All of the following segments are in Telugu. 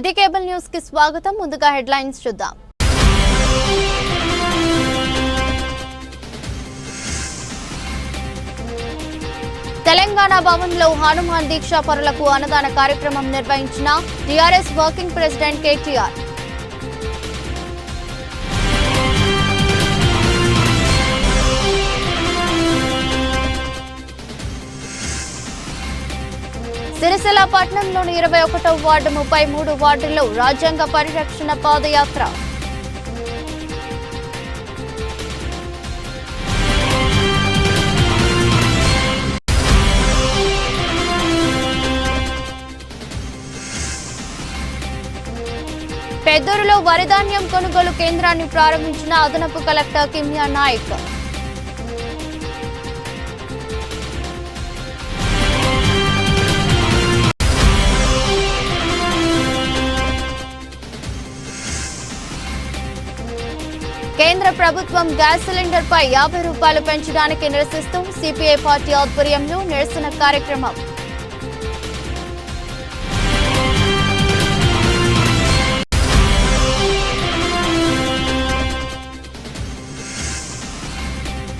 సిటీ కేబుల్ న్యూస్ కి స్వాగతం. ముందుగా హెడ్లైన్స్ చూద్దాం. తెలంగాణ భవన్లో హనుమాన్ దీక్షా పరులకు అన్నదాన కార్యక్రమం నిర్వహించిన TRS working president KTR. Sircilla పట్టణంలోని 21వ వార్డు 33 వార్డుల్లో రాజ్యాంగ పరిరక్షణ పాదయాత్ర. పెద్దూరులో వరిధాన్యం కొనుగోలు కేంద్రాన్ని ప్రారంభించిన అదనపు కలెక్టర్ కిమ్యా నాయక్. కేంద్ర ప్రభుత్వం గ్యాస్ సిలిండర్ పై 50 రూపాయలు పెంచడానికి నిరసిస్తూ సిపిఐ పార్టీ ఆధ్వర్యంలో నిరసన కార్యక్రమం.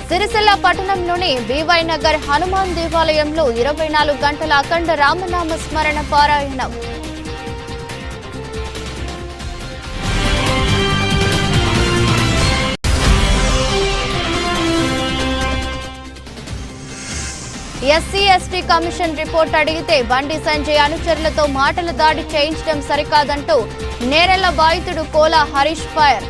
సిరిసిల్ల పట్టణంలోని బీవై నగర్ హనుమాన్ దేవాలయంలో 24 గంటల అఖండ రామనామ స్మరణ పారాయణం. ఎస్సీ ఎస్టీ కమిషన్ రిపోర్ట్ అడిగితే బండి సంజయ్ అనుచరులతో మాటల దాడి చేయించడం సరికాదంటూ నేరెళ్ల బాధితుడు కోలా హరీష్ ఫైర్.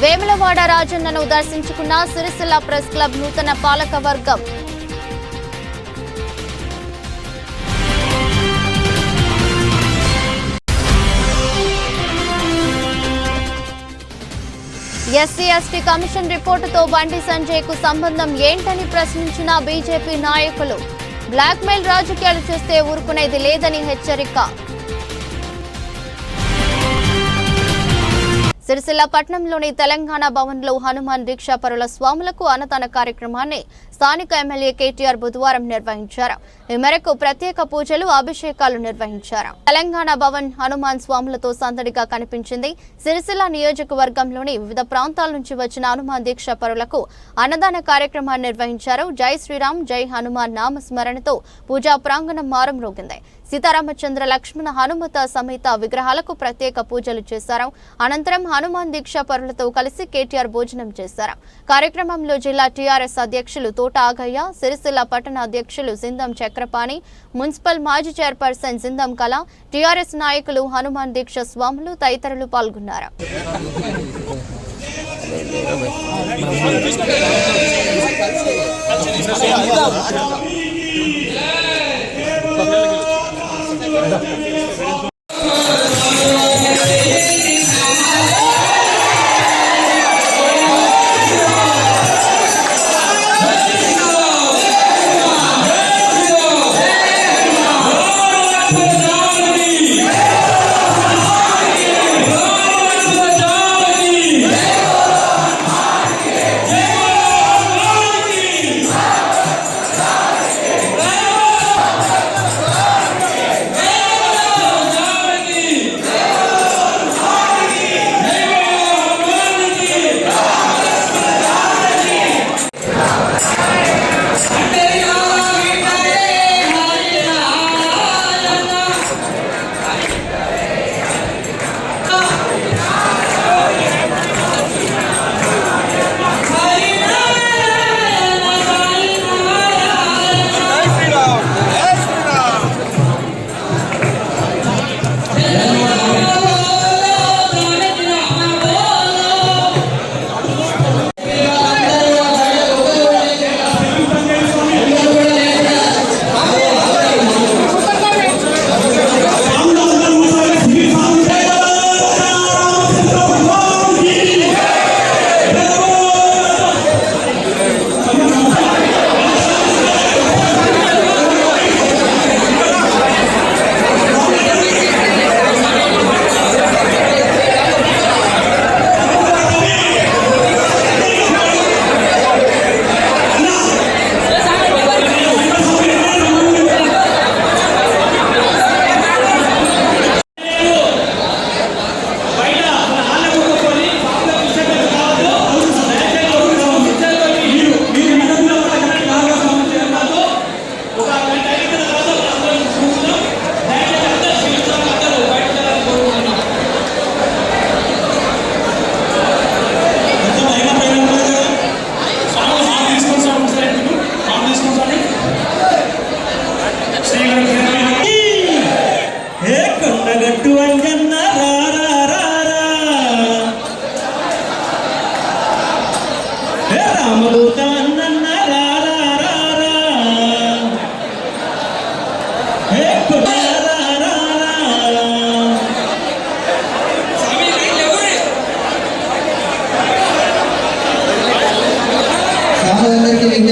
వేములవాడ రాజన్నను దర్శించుకున్న సిరిసిల్ల ప్రెస్ క్లబ్ నూతన పాలక వర్గం. SC ST commission రిపోర్టుతో Bandi Sanjay కు సంబంధం ఏంటని ప్రశ్నించిన బీజేపీ నాయకులు. బ్లాక్మెయిల్ రాజకీయాలు చేస్తే ఊరుకునేది లేదని హెచ్చరిక. సిరిసిల్ల పట్టణంలోని తెలంగాణ భవన్లో హనుమాన్ దీక్షా పరుల స్వాములకు అన్నదాన కార్యక్రమాన్ని స్థానిక ఎమ్మెల్యే కేటీఆర్ బుధవారం నిర్వహించారు. ఈ మేరకు ప్రత్యేక పూజలు, అభిషేకాలు నిర్వహించారు. తెలంగాణ భవన్ హనుమాన్ స్వాములతో సందడిగా కనిపించింది. సిరిసిల్ల నియోజకవర్గంలోని వివిధ ప్రాంతాల నుంచి వచ్చిన హనుమాన్ దీక్షా పరులకు అన్నదాన కార్యక్రమాన్ని నిర్వహించారు. జై శ్రీరామ్, జై హనుమాన్ నామస్మరణతో పూజా ప్రాంగణం మారుమ్రోగింది. సీతారామచంద్ర, లక్ష్మణ, హనుమత సమేత విగ్రహాలకు ప్రత్యేక పూజలు చేశారు. అనంతరం హనుమాన్ దీక్షా పరులతో కలిసి కేటీఆర్ భోజనం చేశారు. కార్యక్రమంలో జిల్లా టీఆర్ఎస్ అధ్యక్షులు తోట ఆగయ్య, సిరిసిల్ల పట్టణ అధ్యక్షులు జిందం చక్రపాణి, మున్సిపల్ మాజీ చైర్పర్సన్ జిందం కళ, టీఆర్ఎస్ నాయకులు, హనుమాన్ దీక్ష స్వాములు తదితరులు పాల్గొన్నారు.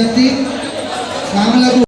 విజ్ఞప్తి స్వాములకు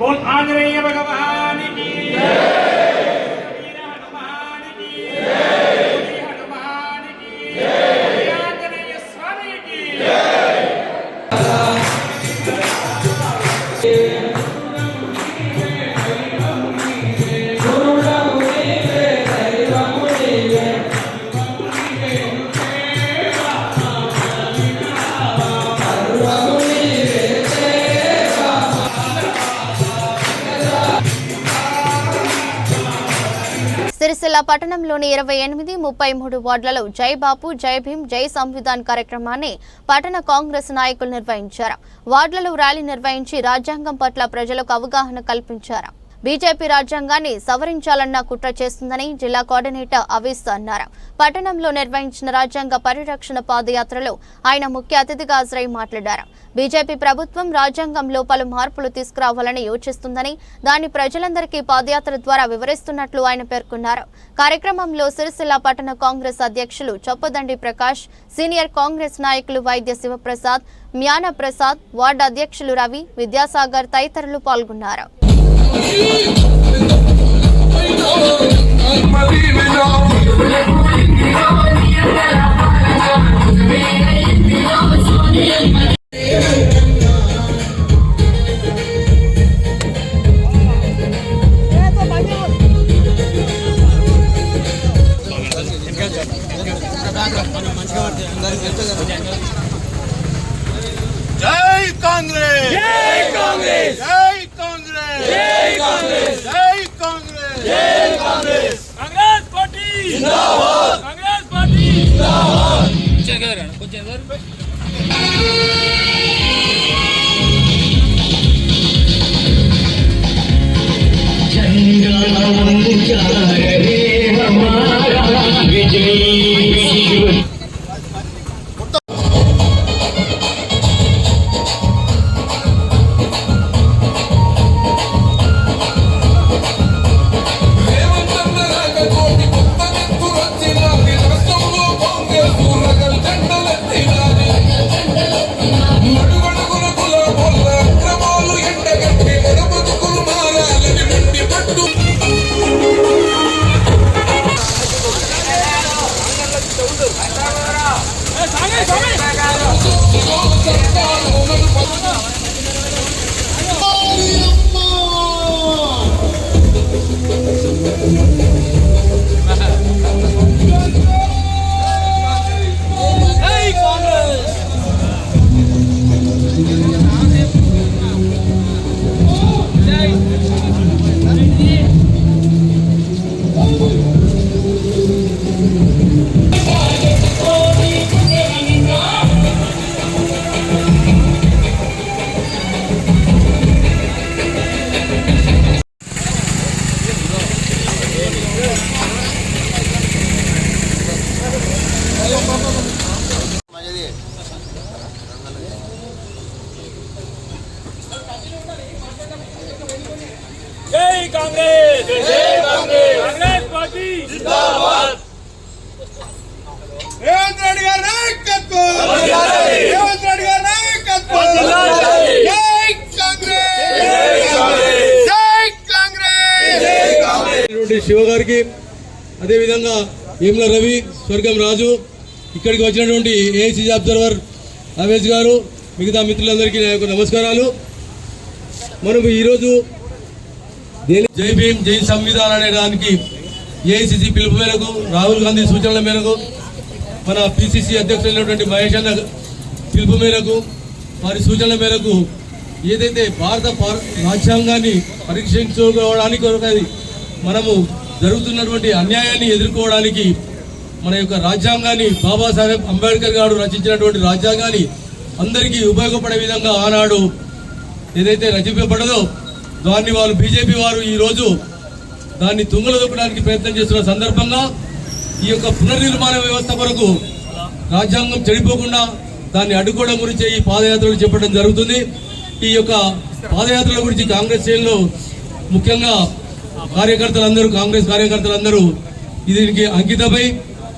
बोल आंजनेय भगवान की जय, वीर हनुमान की जय, हनुमान की जय, आंजनेय स्वामी की जय। సిరిసిల్ల పట్టణంలోని 28, 33 వార్డులలో జై బాపు, జై భీమ్, జై సంవిధాన్ కార్యక్రమాన్ని పట్టణ కాంగ్రెస్ నాయకులు నిర్వహించారు. వార్డులలో ర్యాలీ నిర్వహించి రాజ్యాంగం పట్ల ప్రజలకు అవగాహన కల్పించారు. బీజేపీ రాజ్యాంగాన్ని సవరించాలన్న కుట్ర చేస్తుందని జిల్లా కోఆర్డినేటర్ అవీస్ అన్నారు. పట్టణంలో నిర్వహించిన రాజ్యాంగ పరిరక్షణ పాదయాత్రలో ఆయన ముఖ్య అతిథిగా హాజరై మాట్లాడారు. బీజేపీ ప్రభుత్వం రాజ్యాంగంలో పలు మార్పులు తీసుకురావాలని యోచిస్తుందని దాన్ని ప్రజలందరికీ పాదయాత్ర ద్వారా వివరిస్తున్నట్లు ఆయన పేర్కొన్నారు. కార్యక్రమంలో సిరిసిల్ల పట్టణ కాంగ్రెస్ అధ్యక్షులు చొప్పదండి ప్రకాష్, సీనియర్ కాంగ్రెస్ నాయకులు వైద్య శివప్రసాద్, మ్యాన ప్రసాద్, వార్డు అధ్యక్షులు రవి, విద్యాసాగర్ తదితరులు పాల్గొన్నారు. జై కాంగ్రెస్ జై కాంగ్రెస్ జై కాంగ్రెస్ జై కాంగ్రెస్ జై కాంగ్రెస్ జై కాంగ్రెస్ కాంగ్రెస్ పార్టీ జిందాబాద్ కాంగ్రెస్ పార్టీ జిందాబాద్ కొంచెం జై కాంగ్రెస్ జై కాంగ్రెస్ కాంగ్రెస్ పార్టీ జిందాబాద్ రేవంత్ రెడ్డి గారి నాయకత్వం రేవంత్ రెడ్డి గారి నాయకత్వం జై కాంగ్రెస్ జై కాంగ్రెస్ జై కాంగ్రెస్ జై కాంగ్రెస్ శివ గారికి, అదేవిధంగా ఏమ్ల రవి, స్వర్గం రాజు, ఇక్కడికి వచ్చినటువంటి ఏఐసిసి అబ్జర్వర్ అవేజ్ గారు, మిగతా మిత్రులందరికీ నా యొక్క నమస్కారాలు. మనం ఈరోజు జై భీమ్ జై సంవిధాన్ అనే దానికి ఏఐసిసి పిలుపు మేరకు, రాహుల్ గాంధీ సూచనల మేరకు, మన పిసిసి అధ్యక్షులైనటువంటి మహేష్ అన్న పిలుపు మేరకు, వారి సూచనల మేరకు ఏదైతే భారత రాజ్యాంగాన్ని పరీక్షించుకోవడానికి మనము జరుగుతున్నటువంటి అన్యాయాన్ని ఎదుర్కోవడానికి మన యొక్క రాజ్యాంగాన్ని, బాబాసాహెబ్ అంబేద్కర్ గారు రచించినటువంటి రాజ్యాంగాన్ని అందరికీ ఉపయోగపడే విధంగా ఆనాడు ఏదైతే రచింపబడదో దాన్ని వాళ్ళు బీజేపీ వారు ఈరోజు దాన్ని తుంగలు దొక్కడానికి ప్రయత్నం చేస్తున్న సందర్భంగా ఈ యొక్క పునర్నిర్మాణ వ్యవస్థ కొరకు రాజ్యాంగం చెడిపోకుండా దాన్ని అడ్డుకోవడం గురించి ఈ పాదయాత్రలు చెప్పడం జరుగుతుంది. ఈ యొక్క పాదయాత్రల గురించి కాంగ్రెస్ శ్రేణులు, ముఖ్యంగా కాంగ్రెస్ కార్యకర్తలందరూ దీనికి అంకితమై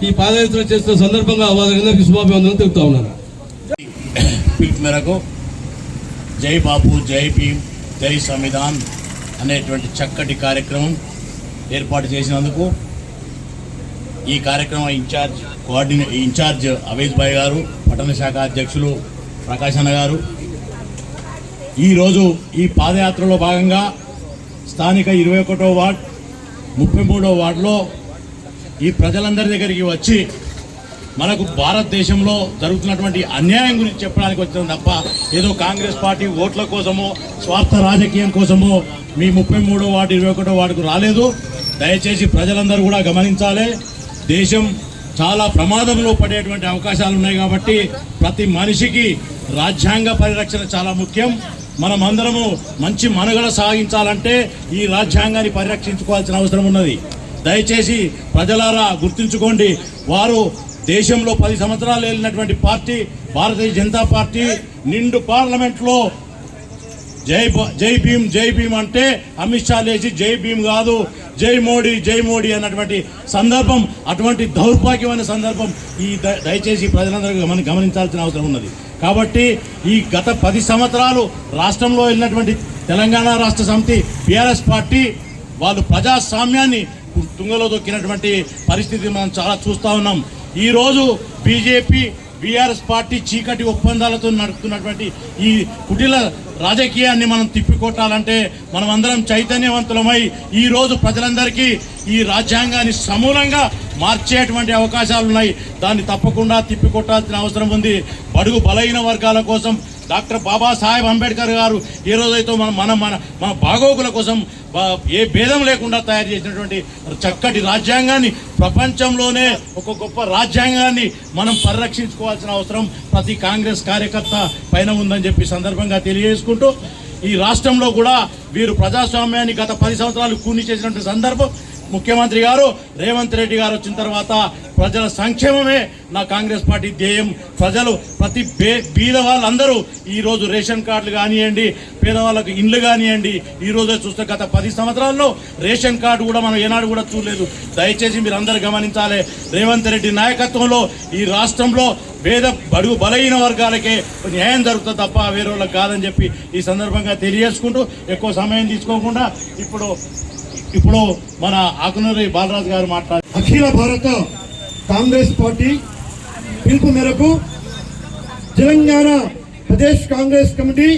ఈ పాదయాత్ర చేస్తున్న సందర్భంగా వారందరికీ శుభాభివందనలు తెలుపుతా ఉన్నాను. పిలుపు మేరకు జై బాపు జై భీమ్ జై సంవిధాన్ అనేటువంటి చక్కటి కార్యక్రమం ఏర్పాటు చేసినందుకు ఈ కార్యక్రమం ఇన్ఛార్జ్ అవేజ్ భాయ్ గారు, పట్టణ శాఖ అధ్యక్షులు ప్రకాష్ అన్న గారు, ఈరోజు ఈ పాదయాత్రలో భాగంగా స్థానిక 21వ వార్డ్ 33వ వార్డులో ఈ ప్రజలందరి దగ్గరికి వచ్చి మనకు భారతదేశంలో జరుగుతున్నటువంటి అన్యాయం గురించి చెప్పడానికి వచ్చిన తప్ప ఏదో కాంగ్రెస్ పార్టీ ఓట్ల కోసమో స్వార్థ రాజకీయం కోసమో మీ 33వ వార్డు 21వ వార్డుకు రాలేదు. దయచేసి ప్రజలందరూ కూడా గమనించాలి. దేశం చాలా ప్రమాదంలో పడేటువంటి అవకాశాలు ఉన్నాయి కాబట్టి ప్రతి మనిషికి రాజ్యాంగ పరిరక్షణ చాలా ముఖ్యం. మనమందరము మంచి మనుగడ సాగించాలంటే ఈ రాజ్యాంగాన్ని పరిరక్షించుకోవాల్సిన అవసరం ఉన్నది. దయచేసి ప్రజలారా గుర్తుంచుకోండి, వారు దేశంలో 10 సంవత్సరాలు వెళ్ళినటువంటి పార్టీ భారతీయ జనతా పార్టీ నిండు పార్లమెంట్లో జై భీమ్ అంటే అమిత్ షా లేచి జై భీమ్ కాదు జై మోడీ అన్నటువంటి సందర్భం, అటువంటి దౌర్భాగ్యమైన సందర్భం ఈ దయచేసి ప్రజలందరూ గమనించాల్సిన అవసరం ఉన్నది. కాబట్టి ఈ గత 10 సంవత్సరాలు రాష్ట్రంలో వెళ్ళినటువంటి తెలంగాణ రాష్ట్ర సమితి బీఆర్ఎస్ పార్టీ వాళ్ళు ప్రజాస్వామ్యాన్ని తుంగలో దొక్కినటువంటి పరిస్థితి మనం చాలా చూస్తూ ఉన్నాం. ఈరోజు బీజేపీ బీఆర్ఎస్ పార్టీ చీకటి ఒప్పందాలతో నడుపుతున్నటువంటి ఈ కుటిల రాజకీయాన్ని మనం తిప్పికొట్టాలంటే మనం అందరం చైతన్యవంతులమై ఈరోజు ప్రజలందరికీ ఈ రాజ్యాంగాన్ని సమూలంగా మార్చేటువంటి అవకాశాలు ఉన్నాయి. దాన్ని తప్పకుండా తిప్పికొట్టాల్సిన అవసరం ఉంది. బడుగు బలహీన వర్గాల కోసం డాక్టర్ బాబాసాహెబ్ అంబేద్కర్ గారు ఏ రోజైతే మన బాగోగుల కోసం ఏ భేదం లేకుండా తయారు చేసినటువంటి చక్కటి రాజ్యాంగాన్ని, ప్రపంచంలోనే ఒక గొప్ప రాజ్యాంగాన్ని మనం పరిరక్షించుకోవాల్సిన అవసరం ప్రతి కాంగ్రెస్ కార్యకర్త పైన ఉందని చెప్పి సందర్భంగా తెలియజేసుకుంటూ, ఈ రాష్ట్రంలో కూడా వీరు ప్రజాస్వామ్యాన్ని గత 10 సంవత్సరాలు కూని చేసినటువంటి సందర్భం ముఖ్యమంత్రి గారు రేవంత్ రెడ్డి గారు వచ్చిన తర్వాత ప్రజల సంక్షేమమే నా కాంగ్రెస్ పార్టీ ధ్యేయం. ప్రజలు ప్రతి బీద వాళ్ళందరూ ఈరోజు రేషన్ కార్డులు కానివ్వండి, పేదవాళ్ళకు ఇండ్లు కానివ్వండి, ఈరోజే చూస్తే గత 10 సంవత్సరాల్లో రేషన్ కార్డు కూడా మనం ఏనాడు కూడా చూడలేదు. దయచేసి మీరు అందరూ గమనించాలి, రేవంత్ రెడ్డి నాయకత్వంలో ఈ రాష్ట్రంలో బడుగు బలహీన వర్గాలకే న్యాయం జరుగుతుంది తప్ప వేరే వాళ్ళకి కాదని చెప్పి ఈ సందర్భంగా తెలియజేసుకుంటూ ఎక్కువ సమయం తీసుకోకుండా ఇప్పుడు మన ఆకునూరి బాలరాజు గారు మాట్లాడారు. అఖిల భారత కాంగ్రెస్ పార్టీ పిలుపు మేరకు తెలంగాణ ప్రదేశ్ కాంగ్రెస్ కమిటీ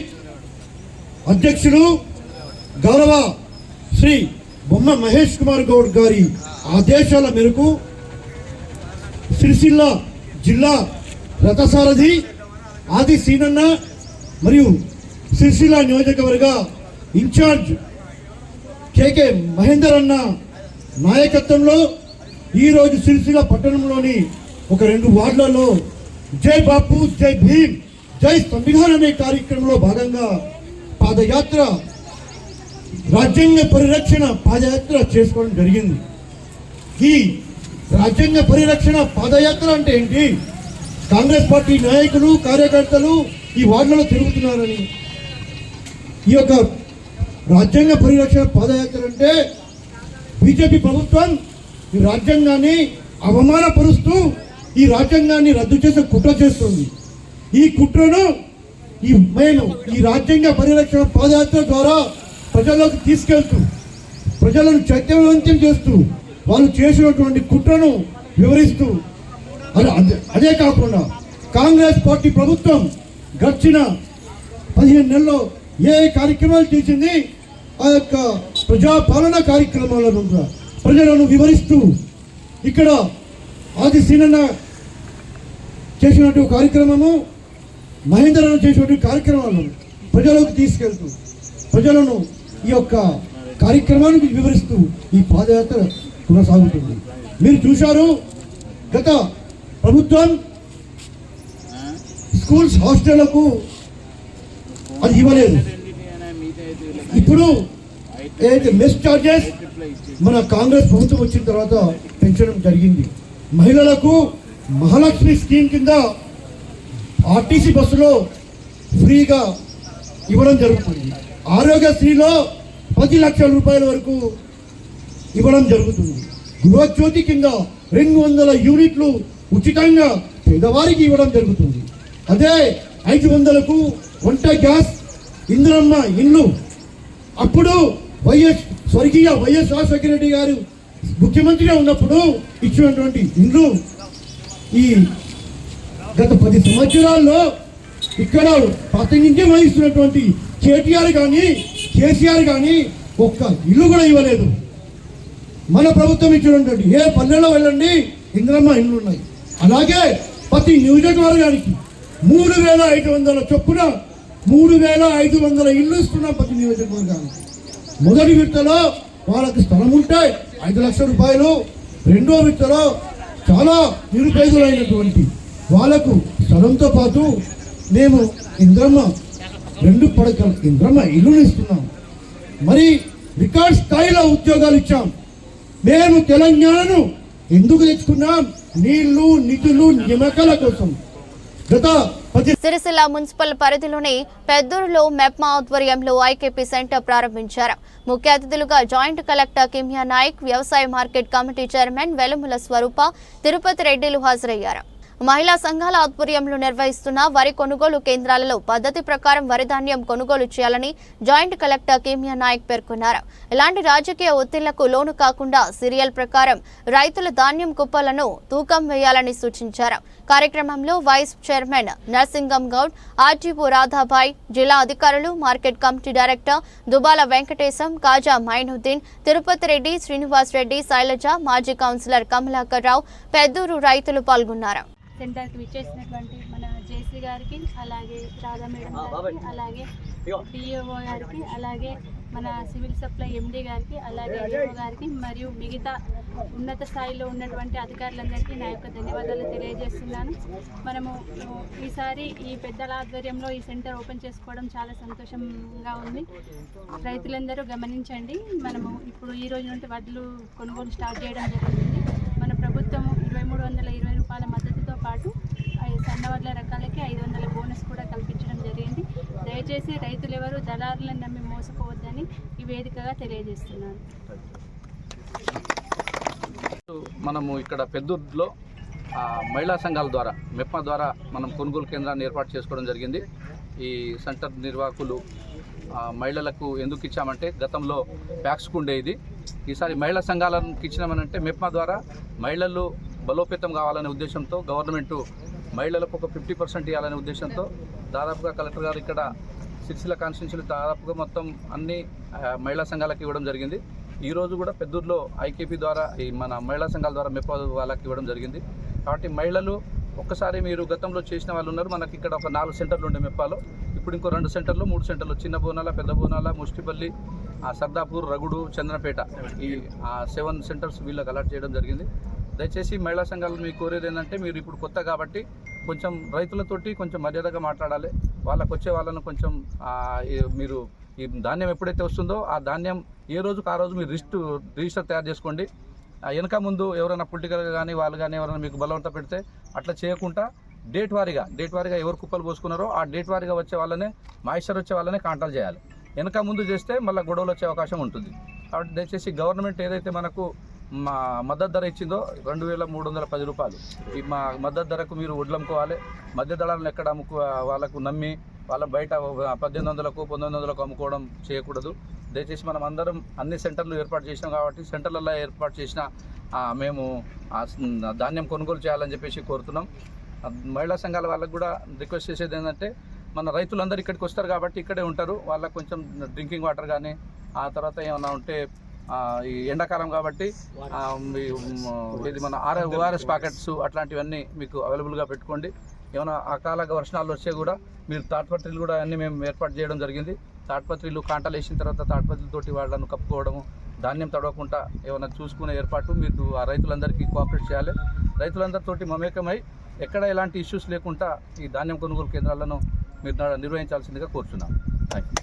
అధ్యక్షులు గౌరవ శ్రీ బొమ్మ మహేష్ కుమార్ గౌడ్ గారి ఆదేశాల మేరకు సిరిసిల్ల జిల్లా రథసారథి ఆది సీనన్న మరియు సిరిసిల్ల నియోజకవర్గ ఇన్ఛార్జ్ కేకే మహేందర్ అన్న నాయకత్వంలో ఈరోజు సిరిసిల్ల పట్టణంలోని ఒక 2 వార్డులలో జై బాపు జై భీమ్ జై సంవిధాన్ అనే కార్యక్రమంలో భాగంగా పాదయాత్ర, రాజ్యాంగ పరిరక్షణ పాదయాత్ర చేసుకోవడం జరిగింది. ఈ రాజ్యాంగ పరిరక్షణ పాదయాత్ర అంటే ఏంటి? కాంగ్రెస్ పార్టీ నాయకులు కార్యకర్తలు ఈ వార్డులలో తిరుగుతున్నారని, ఈ యొక్క రాజ్యాంగ పరిరక్షణ పాదయాత్ర అంటే బీజేపీ ప్రభుత్వం ఈ రాజ్యాంగాన్ని అవమానపరుస్తూ ఈ రాజ్యాంగాన్ని రద్దు చేసే కుట్ర చేస్తుంది. ఈ కుట్రను మేము ఈ రాజ్యాంగ పరిరక్షణ పాదయాత్ర ద్వారా ప్రజల్లోకి తీసుకెళ్తూ ప్రజలను చైతన్యవంతం చేస్తూ వాళ్ళు చేసినటువంటి కుట్రను వివరిస్తూ, అదే కాకుండా కాంగ్రెస్ పార్టీ ప్రభుత్వం గడిచిన 15 నెలల్లో ఏ కార్యక్రమాలు చేసింది, ఆ యొక్క ప్రజాపాలన కార్యక్రమాలను ప్రజలను వివరిస్తూ ఇక్కడ ఆది సీనన్న చేసినటువంటి కార్యక్రమము, మహేందరన్న చేసినటువంటి కార్యక్రమాలను ప్రజలకు తీసుకెళ్తూ ప్రజలను ఈ యొక్క కార్యక్రమానికి వివరిస్తూ ఈ పాదయాత్ర కొనసాగుతుంది. మీరు చూశారు, గత ప్రభుత్వం స్కూల్స్ హాస్టళ్లకు అది ఇవ్వలేదు. ఇప్పుడు ఏదైతే మెస్ చార్జెస్ మన కాంగ్రెస్ ప్రభుత్వం వచ్చిన తర్వాత పెంచడం జరిగింది. మహిళలకు మహాలక్ష్మి స్కీమ్ కింద ఆర్టీసీ బస్సులో ఫ్రీగా ఇవ్వడం జరుగుతుంది. ఆరోగ్యశ్రీలో 10 లక్షల రూపాయల వరకు ఇవ్వడం జరుగుతుంది. గృహజ్యోతి కింద 200 యూనిట్లు ఉచితంగా పేదవారికి ఇవ్వడం జరుగుతుంది. అదే 500కు వంట గ్యాస్, ఇందిరమ్మ ఇండ్లు. అప్పుడు స్వర్గీయ వైఎస్ రాజశేఖర రెడ్డి గారు ముఖ్యమంత్రిగా ఉన్నప్పుడు ఇచ్చినటువంటి ఇండ్లు ఈ గత 10 సంవత్సరాల్లో ఇక్కడ ప్రాతినిధ్యం వహిస్తున్నటువంటి కేటీఆర్ కానీ కేసీఆర్ కానీ ఒక్క ఇల్లు కూడా ఇవ్వలేదు. మన ప్రభుత్వం ఇచ్చినటువంటి ఏ పల్లెల్లో వెళ్ళండి ఇందిరమ్మ ఇండ్లు ఉన్నాయి. అలాగే ప్రతి నియోజకవర్గానికి 3500 చొప్పున 3500 ఇల్లు ఇస్తున్నాం ప్రతి నియోజకవర్గానికి. మొదటి విడతలో వాళ్ళకి స్థలం ఉంటే 5 లక్షల రూపాయలు, రెండో విడతలో చాలా నిరుపేదలైనటువంటి వాళ్ళకు స్థలంతో పాటు మేము ఇందిరమ్మ 2 పడకల ఇంద్రమ్మ ఇల్లులు ఇస్తున్నాం, మరి రికార్డ్ స్థాయిలో ఉద్యోగాలు ఇచ్చాం. మేము తెలంగాణను ఎందుకు తెచ్చుకున్నాం? నీళ్లు, నిధులు, నిమ్మకాల కోసం. సిరిసిల్ల మున్సిపల్ పరిధిలోని పెద్దూరులో మెప్మా ఆధ్వర్యంలో ఐకేపీ సెంటర్ ప్రారంభించారు. ముఖ్య అతిథులుగా జాయింట్ కలెక్టర్ కిమ్యా నాయక్, వ్యవసాయ మార్కెట్ కమిటీ చైర్మన్ వెలుముల స్వరూప, తిరుపతి రెడ్డిలు హాజరయ్యారు. మహిళా సంఘాల ఆధ్వర్యంలో నిర్వహిస్తున్న వరి కొనుగోలు కేంద్రాలలో పద్ధతి ప్రకారం వరి ధాన్యం కొనుగోలు చేయాలని జాయింట్ కలెక్టర్ కిమ్యా నాయక్ పేర్కొన్నారు. ఎలాంటి రాజకీయ ఒత్తిళ్లకు లోను కాకుండా సీరియల్ ప్రకారం రైతుల ధాన్యం కుప్పలను తూకం వేయాలని సూచించారు. కార్యక్రమంలో vice chairman Narsingam Goud, RTO Radhabai, జిల్లా అధికారులు, market committee director Dubala Venkatesham, కాజా మైనుద్దీన్, తిరుపతి రెడ్డి, శ్రీనివాస్ రెడ్డి, శైలజ, మాజీ కౌన్సిలర్ కమలాకర్ రావు, పెద్దూరు రైతులు పాల్గొన్నారు. సెంటర్కి విచ్చేసినటువంటి మన జేసీ గారికి, అలాగే రాధా మేడం గారికి, అలాగే డిఓ గారికి, అలాగే మన సివిల్ సప్లై ఎండి గారికి, అలాగే డిఓ గారికి మరియు మిగతా ఉన్నత స్థాయిలో ఉన్నటువంటి అధికారులందరికీ నా యొక్క ధన్యవాదాలు తెలియజేస్తున్నాను. మనము ఈసారి ఈ పెద్దల ఆధ్వర్యంలో ఈ సెంటర్ ఓపెన్ చేసుకోవడం చాలా సంతోషంగా ఉంది. రైతులందరూ గమనించండి, మనము ఇప్పుడు ఈ రోజు నుండి వడ్లు కొనుగోలు స్టార్ట్ చేయడం జరుగుతుంది. మన ప్రభుత్వం 2320 రూపాయల మద్దతుతో పాటు సన్నవడ్ల రకాలకి 500 బోనస్ కూడా కల్పించడం జరిగింది. దయచేసి రైతులు ఎవరు దళారులను నమ్మి మోసపోవద్దని ఈ వేదికగా తెలియజేస్తున్నాను. మనము ఇక్కడ పెద్దూరులో మహిళా సంఘాల ద్వారా మెప్మా ద్వారా మనం కొనుగోలు కేంద్రాన్ని ఏర్పాటు చేసుకోవడం జరిగింది. ఈ సెంటర్ నిర్వాహకులు మహిళలకు ఎందుకు ఇచ్చామంటే గతంలో ప్యాక్స్కు ఉండేది, ఈసారి మహిళా సంఘాలకు ఇచ్చినామనంటే మెప్మా ద్వారా మహిళలు బలోపేతం కావాలనే ఉద్దేశంతో గవర్నమెంటు మహిళలకు ఒక 50% ఇవ్వాలనే ఉద్దేశంతో దాదాపుగా కలెక్టర్ గారు ఇక్కడ సిరిసిల్ల కాన్స్టిట్యున్సీలు దాదాపుగా మొత్తం అన్ని మహిళా సంఘాలకు ఇవ్వడం జరిగింది. ఈరోజు కూడా పెద్దూరులో ఐకేపీ ద్వారా ఈ మన మహిళా సంఘాల ద్వారా మెప్మా వాళ్ళకి ఇవ్వడం జరిగింది. కాబట్టి మహిళలు ఒక్కసారి మీరు గతంలో చేసిన వాళ్ళు ఉన్నారు. మనకి ఇక్కడ ఒక 4 సెంటర్లు ఉండే మెప్పాలో, ఇప్పుడు ఇంకో 2 సెంటర్లు 3 సెంటర్లు, చిన్న బోనాల, పెద్ద బోనాల, ముష్టిపల్లి, సర్దాపూర్, రగుడు, చంద్రపేట, ఈ 7 సెంటర్స్ వీళ్ళకి అలాట్ చేయడం జరిగింది. దయచేసి మహిళా సంఘాలు మీకు కోరేది ఏంటంటే, మీరు ఇప్పుడు కొత్త కాబట్టి కొంచెం రైతులతోటి కొంచెం మర్యాదగా మాట్లాడాలి. వాళ్ళకు వచ్చే వాళ్ళను కొంచెం మీరు ఈ ధాన్యం ఎప్పుడైతే వస్తుందో ఆ ధాన్యం ఏ రోజుకు ఆ రోజు మీరు రిజిస్టర్ తయారు చేసుకోండి. వెనక ముందు ఎవరైనా పొలిటికల్గా కానీ వాళ్ళు కానీ ఎవరైనా మీకు బలవంత పెడితే అట్లా చేయకుండా డేట్ వారీగా ఎవరు కుప్పలు పోసుకున్నారో ఆ డేట్ వారీగా వచ్చే వాళ్ళనే, మాయిశ్చర్ వచ్చే వాళ్ళనే కాంటాక్ట్ చేయాలి. వెనక ముందు చేస్తే మళ్ళీ గొడవలు వచ్చే అవకాశం ఉంటుంది. కాబట్టి దయచేసి గవర్నమెంట్ ఏదైతే మనకు మా మద్దతు ధర ఇచ్చిందో 2310 రూపాయలు, ఈ మా మద్దతు ధరకు మీరు వడ్లమ్ముకోవాలి. మధ్య దళాలను ఎక్కడ వాళ్ళకు నమ్మి వాళ్ళ బయట 1800కు 1900కు అమ్ముకోవడం చేయకూడదు. దయచేసి మనం అందరం అన్ని సెంటర్లు ఏర్పాటు చేసినాం కాబట్టి సెంటర్లలో ఏర్పాటు చేసిన మేము ధాన్యం కొనుగోలు చేయాలని చెప్పేసి కోరుతున్నాం. మహిళా సంఘాల వాళ్ళకు కూడా రిక్వెస్ట్ చేసేది ఏంటంటే, మన రైతులందరూ ఇక్కడికి వస్తారు కాబట్టి ఇక్కడే ఉంటారు, వాళ్ళకు కొంచెం డ్రింకింగ్ వాటర్ కానీ, ఆ తర్వాత ఏమైనా ఉంటే ఈ ఎండాకాలం కాబట్టి ఇది మన ఓఆర్ఎస్ ప్యాకెట్స్ అట్లాంటివన్నీ మీకు అవైలబుల్గా పెట్టుకోండి. ఏమైనా అకాల వర్షాలు వచ్చే కూడా మీరు తాడ్పత్రులు కూడా అన్నీ మేము ఏర్పాటు చేయడం జరిగింది. తాడ్పత్రులు కాంటాలు వేసిన తర్వాత తాడ్పత్రులతోటి వాళ్ళను కప్పుకోవడము, ధాన్యం తడవకుండా ఏమైనా చూసుకునే ఏర్పాటు మీరు ఆ రైతులందరికీ కోఆపరేట్ చేయాలి. రైతులందరితోటి మమేకమై ఎక్కడ ఎలాంటి ఇష్యూస్ లేకుండా ఈ ధాన్యం కొనుగోలు కేంద్రాలను మీరు నిర్వహించాల్సిందిగా కోరుతున్నాం. Thank you.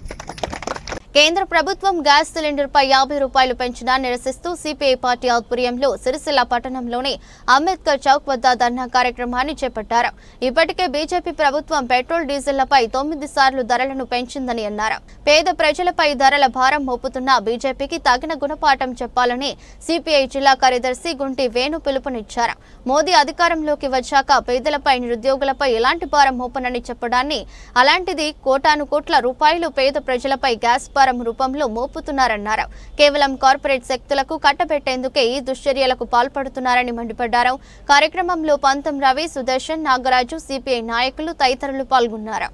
కేంద్ర ప్రభుత్వం గ్యాస్ సిలిండర్పై 50 రూపాయలు పెంచినా నిరసిస్తూ సిపిఐ పార్టీ ఆధ్వర్యంలో సిరిసిల్ల పట్టణంలోని అంబేద్కర్ చౌక్ వద్ద ధర్నా కార్యక్రమాన్ని చేపట్టారు. ఇప్పటికే బీజేపీ ప్రభుత్వం పెట్రోల్, డీజిళ్లపై 9 సార్లు ధరలను పెంచిందని అన్నారు. పేద ప్రజలపై ధరల భారం మోపుతున్న బీజేపీకి తగిన గుణపాఠం చెప్పాలని సిపిఐ జిల్లా కార్యదర్శి గుంటి వేణు పిలుపునిచ్చారు. మోదీ అధికారంలోకి వచ్చాక పేదలపై, నిరుద్యోగులపై ఎలాంటి భారం మోపనని చెప్పడాన్ని, అలాంటిది కోటాను కోట్ల రూపాయలు పేద ప్రజలపై గ్యాస్ రూపంలో మోపుతున్నారన్నారు. కేవలం కార్పొరేట్ శక్తులకు కట్టబెట్టేందుకే ఈ దుశ్చర్యలకు పాల్పడుతున్నారని మండిపడ్డారు. కార్యక్రమంలో పంతం రవి, సుదర్శన్, నాగరాజు, సిపిఐ నాయకులు తదితరులు పాల్గొన్నారు.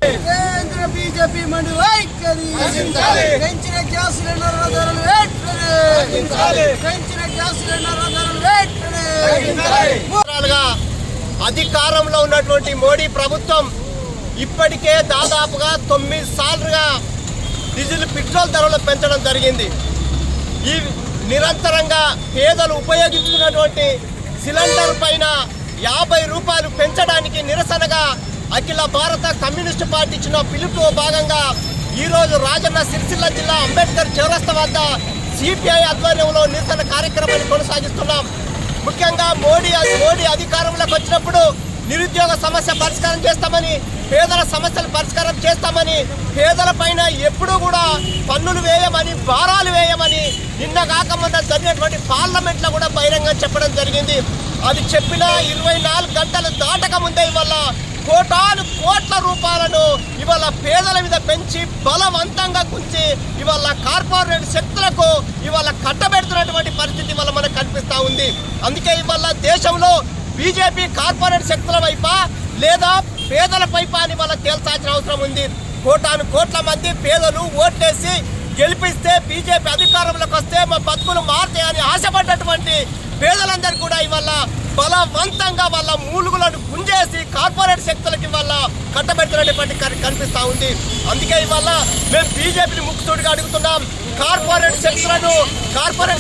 అధికారంలో ఉన్నటువంటి మోడీ ప్రభుత్వం ఇప్పటికే దాదాపుగా 9 సార్లుగా డీజిల్, పెట్రోల్ ధరలు పెంచడం జరిగింది. ఈ నిరంతరంగా పేదలు ఉపయోగించుకున్నటువంటి సిలిండర్ పైన 50 రూపాయలు పెంచడానికి నిరసనగా అఖిల భారత కమ్యూనిస్టు పార్టీ ఇచ్చిన పిలుపు భాగంగా ఈరోజు రాజన్న సిరిసిల్ల జిల్లా అంబేద్కర్ చౌరస్తా వద్ద సిపిఐ ఆధ్వర్యంలో నిరసన కార్యక్రమాన్ని కొనసాగిస్తున్నాం. ముఖ్యంగా మోడీ అధికారంలోకి వచ్చినప్పుడు నిరుద్యోగ సమస్య పరిష్కారం చేస్తామని, పేదల సమస్యలు పరిష్కారం చేస్తామని, పేదల పైన ఎప్పుడూ కూడా పన్నులు వేయమని, భారాలు వేయమని నిన్న కాకముందు జరిగినటువంటి పార్లమెంట్లో కూడా బహిరంగ చెప్పడం జరిగింది. అది చెప్పిన 24 గంటలు దాటక ముందే ఇవాళ కోటాను కోట్ల రూపాయలను ఇవాళ పేదల మీద పెంచి బలవంతంగా గుంచి ఇవాళ కార్పొరేట్ శక్తులకు ఇవాళ కట్టబెడుతున్నటువంటి పరిస్థితి ఇవాళ మనకు కనిపిస్తూ ఉంది. అందుకే ఇవాళ దేశంలో బీజేపీ కార్పొరేట్ శక్తుల వైపా లేదా పేదల వైపా అని వాళ్ళ తేల్చాల్సిన అవసరం ఉంది. కోటాను కోట్ల మంది పేదలు ఓట్లేసి గెలిపిస్తే బీజేపీ అధికారంలోకి వస్తే మా బతుకులు మారుతాయని ఆశపడ్డటువంటి పేదలందరూ కూడా ఇవాళ బలవంతంగా వాళ్ళ మూలుగులను గుంజేసి కార్పొరేట్ శక్తులకి ఇవాళ కట్టబెడుతున్నటువంటి కనిపిస్తూ ఉంది. అందుకే ఇవాళ మేము బీజేపీని ముక్కుతూటిగా అడుగుతున్నాం. కార్పొరేట్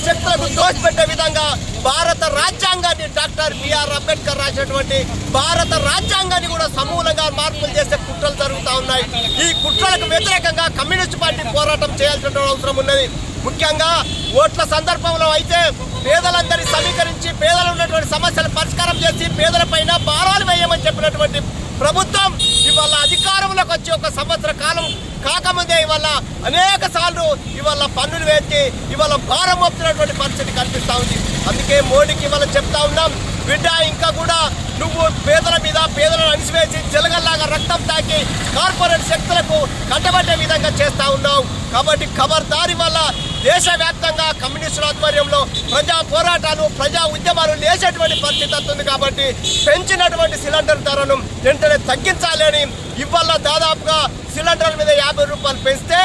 శక్తులకు దోచిపెట్టే విధంగా భారత రాజ్యాంగాన్ని డాక్టర్ బిఆర్ అంబేద్కర్ రాసినటువంటి భారత రాజ్యాంగాన్ని కూడా సమూలంగా మార్పులు చేసే కుట్రలు జరుగుతూ ఉన్నాయి. ఈ కుట్రలకు వ్యతిరేకంగా కమ్యూనిస్ట్ పార్టీ పోరాటం చేయాల్సిన అవసరం ఉన్నది. ముఖ్యంగా ఓట్ల సందర్భంలో అయితే పేదలందరినీ సమీకరించి పేదలు ఉన్నటువంటి సమస్యలు పరిష్కారం చేసి పేదలపైన భారాలు వేయమని చెప్పినటువంటి ప్రభుత్వం ఇవాళ అధికారంలోకి వచ్చి 1 సంవత్సర కాలం కాకముందే ఇవాళ అనేక సార్లు ఇవాళ పన్నులు వేసి ఇవాళ భారం మోపుతున్నటువంటి పరిస్థితి కనిపిస్తూ ఉంది. అందుకే మోడీకి ఇవాళ చెప్తా ఉన్నాం, బిడ్డ ఇంకా కూడా నువ్వు పేదలను అణిసివేసి జలగల్లాగా రక్తం తాకి కార్పొరేట్ శక్తులకు కట్టబట్టే విధంగా చేస్తూ ఉన్నావు. కాబట్టి ఖబర్దారి వల్ల దేశవ్యాప్తంగా కమ్యూనిస్టుల ఆధ్వర్యంలో ప్రజా పోరాటాలు, ప్రజా ఉద్యమాలు లేచేటువంటి పరిస్థితి వస్తుంది. కాబట్టి పెంచినటువంటి సిలిండర్ ధరను వెంటనే తగ్గించాలని ఇవాళ దాదాపుగా సిలిండర్ల మీద 50 రూపాయలు పెంచితే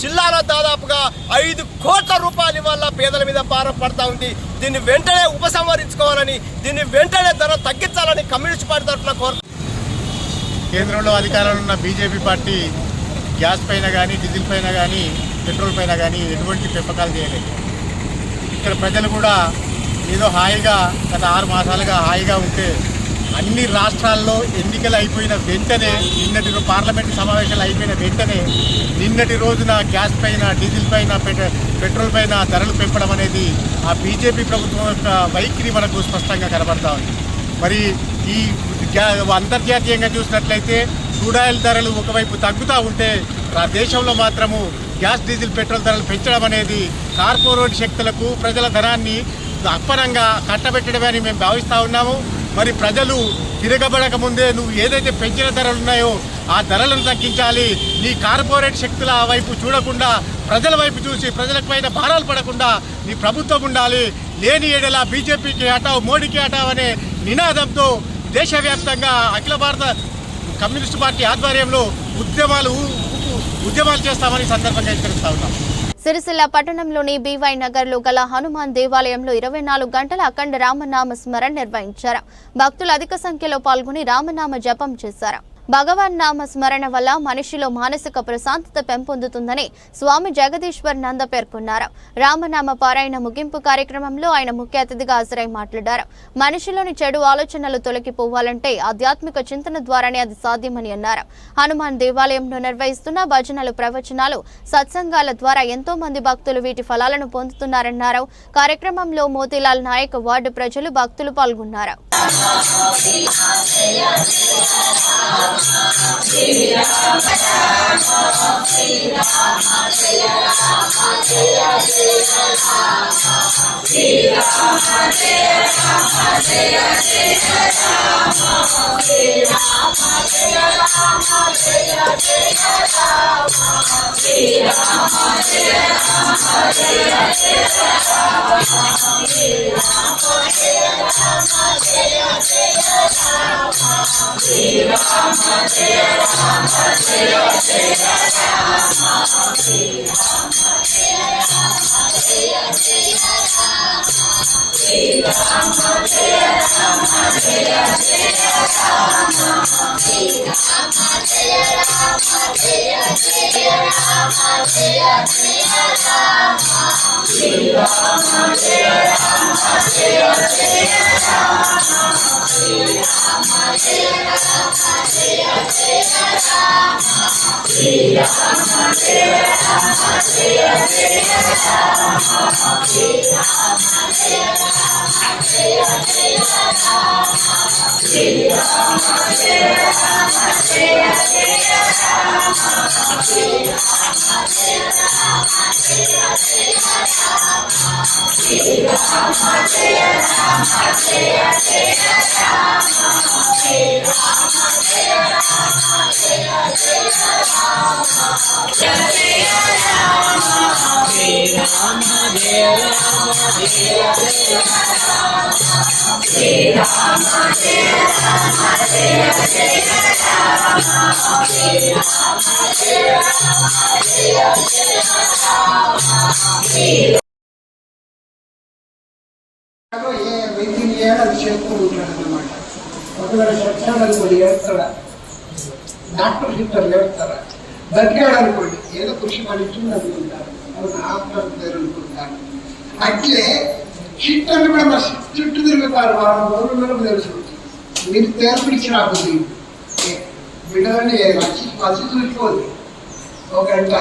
జిల్లాలో దాదాపుగా 5 కోట్ల రూపాయలు వల్ల పేదల మీద భారం పడతా ఉంది. దీన్ని వెంటనే ఉపసంహరించుకోవాలని, దీన్ని వెంటనే ధర తగ్గించాలని కమ్యూనిస్ట్ పార్టీ తరఫున కోరుతున్నాం. కేంద్రంలో అధికారంలో ఉన్న బీజేపీ పార్టీ గ్యాస్ పైన కానీ, డీజిల్ పైన కానీ, పెట్రోల్ పైన కానీ ఎటువంటి పెంపకాలు చేయలేదు. ఇక్కడ ప్రజలు కూడా ఏదో హాయిగా గత 6 మాసాలుగా హాయిగా ఉంటే అన్ని రాష్ట్రాల్లో ఎన్నికలు అయిపోయిన వెంటనే పార్లమెంటు సమావేశాలు అయిపోయిన వెంటనే నిన్నటి రోజున గ్యాస్ పైన, డీజిల్ పైన, పెట్రోల్ పైన ధరలు పెంపడం అనేది ఆ బీజేపీ ప్రభుత్వం యొక్క వైఖరి మనకు స్పష్టంగా కనబడతా ఉంది. మరి ఈ అంతర్జాతీయంగా చూసినట్లయితే క్రూడ్ ఆయిల్ ధరలు ఒకవైపు తగ్గుతూ ఉంటే దేశంలో మాత్రము గ్యాస్, డీజిల్, పెట్రోల్ ధరలు పెంచడం అనేది కార్పొరేట్ శక్తులకు ప్రజల ధనాన్ని అప్పనంగా కట్టబెట్టడమే అని మేము భావిస్తూ ఉన్నాము. మరి ప్రజలు తిరగబడక ముందే నువ్వు ఏదైతే పెంచిన ధరలు ఉన్నాయో ఆ ధరలను తగ్గించాలి. నీ కార్పొరేట్ శక్తుల వైపు చూడకుండా ప్రజల వైపు చూసి ప్రజలకు పైన భారాలు పడకుండా నీ ప్రభుత్వం ఉండాలి. లేని ఏడలా బీజేపీకి హటావ్, మోడీకి హటావ్ అనే నినాదంతో దేశవ్యాప్తంగా అఖిల భారత కమ్యూనిస్టు పార్టీ ఆధ్వర్యంలో ఉద్యమాలు చేస్తామని సందర్భంగా హెచ్చరిస్తా ఉన్నాం. సిరిసిల్ల పట్టణంలోని బీవై నగర్ లో గల హనుమాన్ దేవాలయంలో 24 గంటల అఖండ రామనామ స్మరణ నిర్వహించారు. భక్తులు అధిక సంఖ్యలో పాల్గొని రామనామ జపం చేశారు. భగవాన్ నామ స్మరణ వల్ల మనిషిలో మానసిక ప్రశాంతత పెంపొందుతుందని స్వామి జగదీశ్వర్ నంద పేర్కొన్నారు. రామనామ పారాయణ ముగింపు కార్యక్రమంలో ఆయన ముఖ్య అతిథిగా హాజరై మాట్లాడారు. మనిషిలోని చెడు ఆలోచనలు తొలగిపోవాలంటే ఆధ్యాత్మిక చింతన ద్వారానే అది సాధ్యమని అన్నారు. హనుమాన్ దేవాలయంలో నిర్వహిస్తున్న భజనలు, ప్రవచనాలు, సత్సంగాల ద్వారా ఎంతో మంది భక్తులు వీటి ఫలాలను పొందుతున్నారన్నారు. కార్యక్రమంలో మోతీలాల్ నాయక్ వార్డు ప్రజలు, భక్తులు పాల్గొన్నారు. వైద్యం చేయాలి అది చేస్తూ ఉంటాడు అన్నమాట. ఒకవేళ చచ్చాడు అనుకోండి ఏడుస్తాడా, డాక్టర్ చెప్తారు ఏడుస్తారా, బతికాడు అనుకోండి ఏదో కృషి ఫలించింది అనుకుంటారు, ఆత్మహత్య అనుకుంటారు. అట్లే చిట్టని కూడా మా చుట్టూ తిరుగుతారు, వారం రోజులకు తెలుసు. మీరు తేర్పిడిచి రాబోతుంది బిడ్డలని వచ్చి చూసుకోండి ఒక గంట.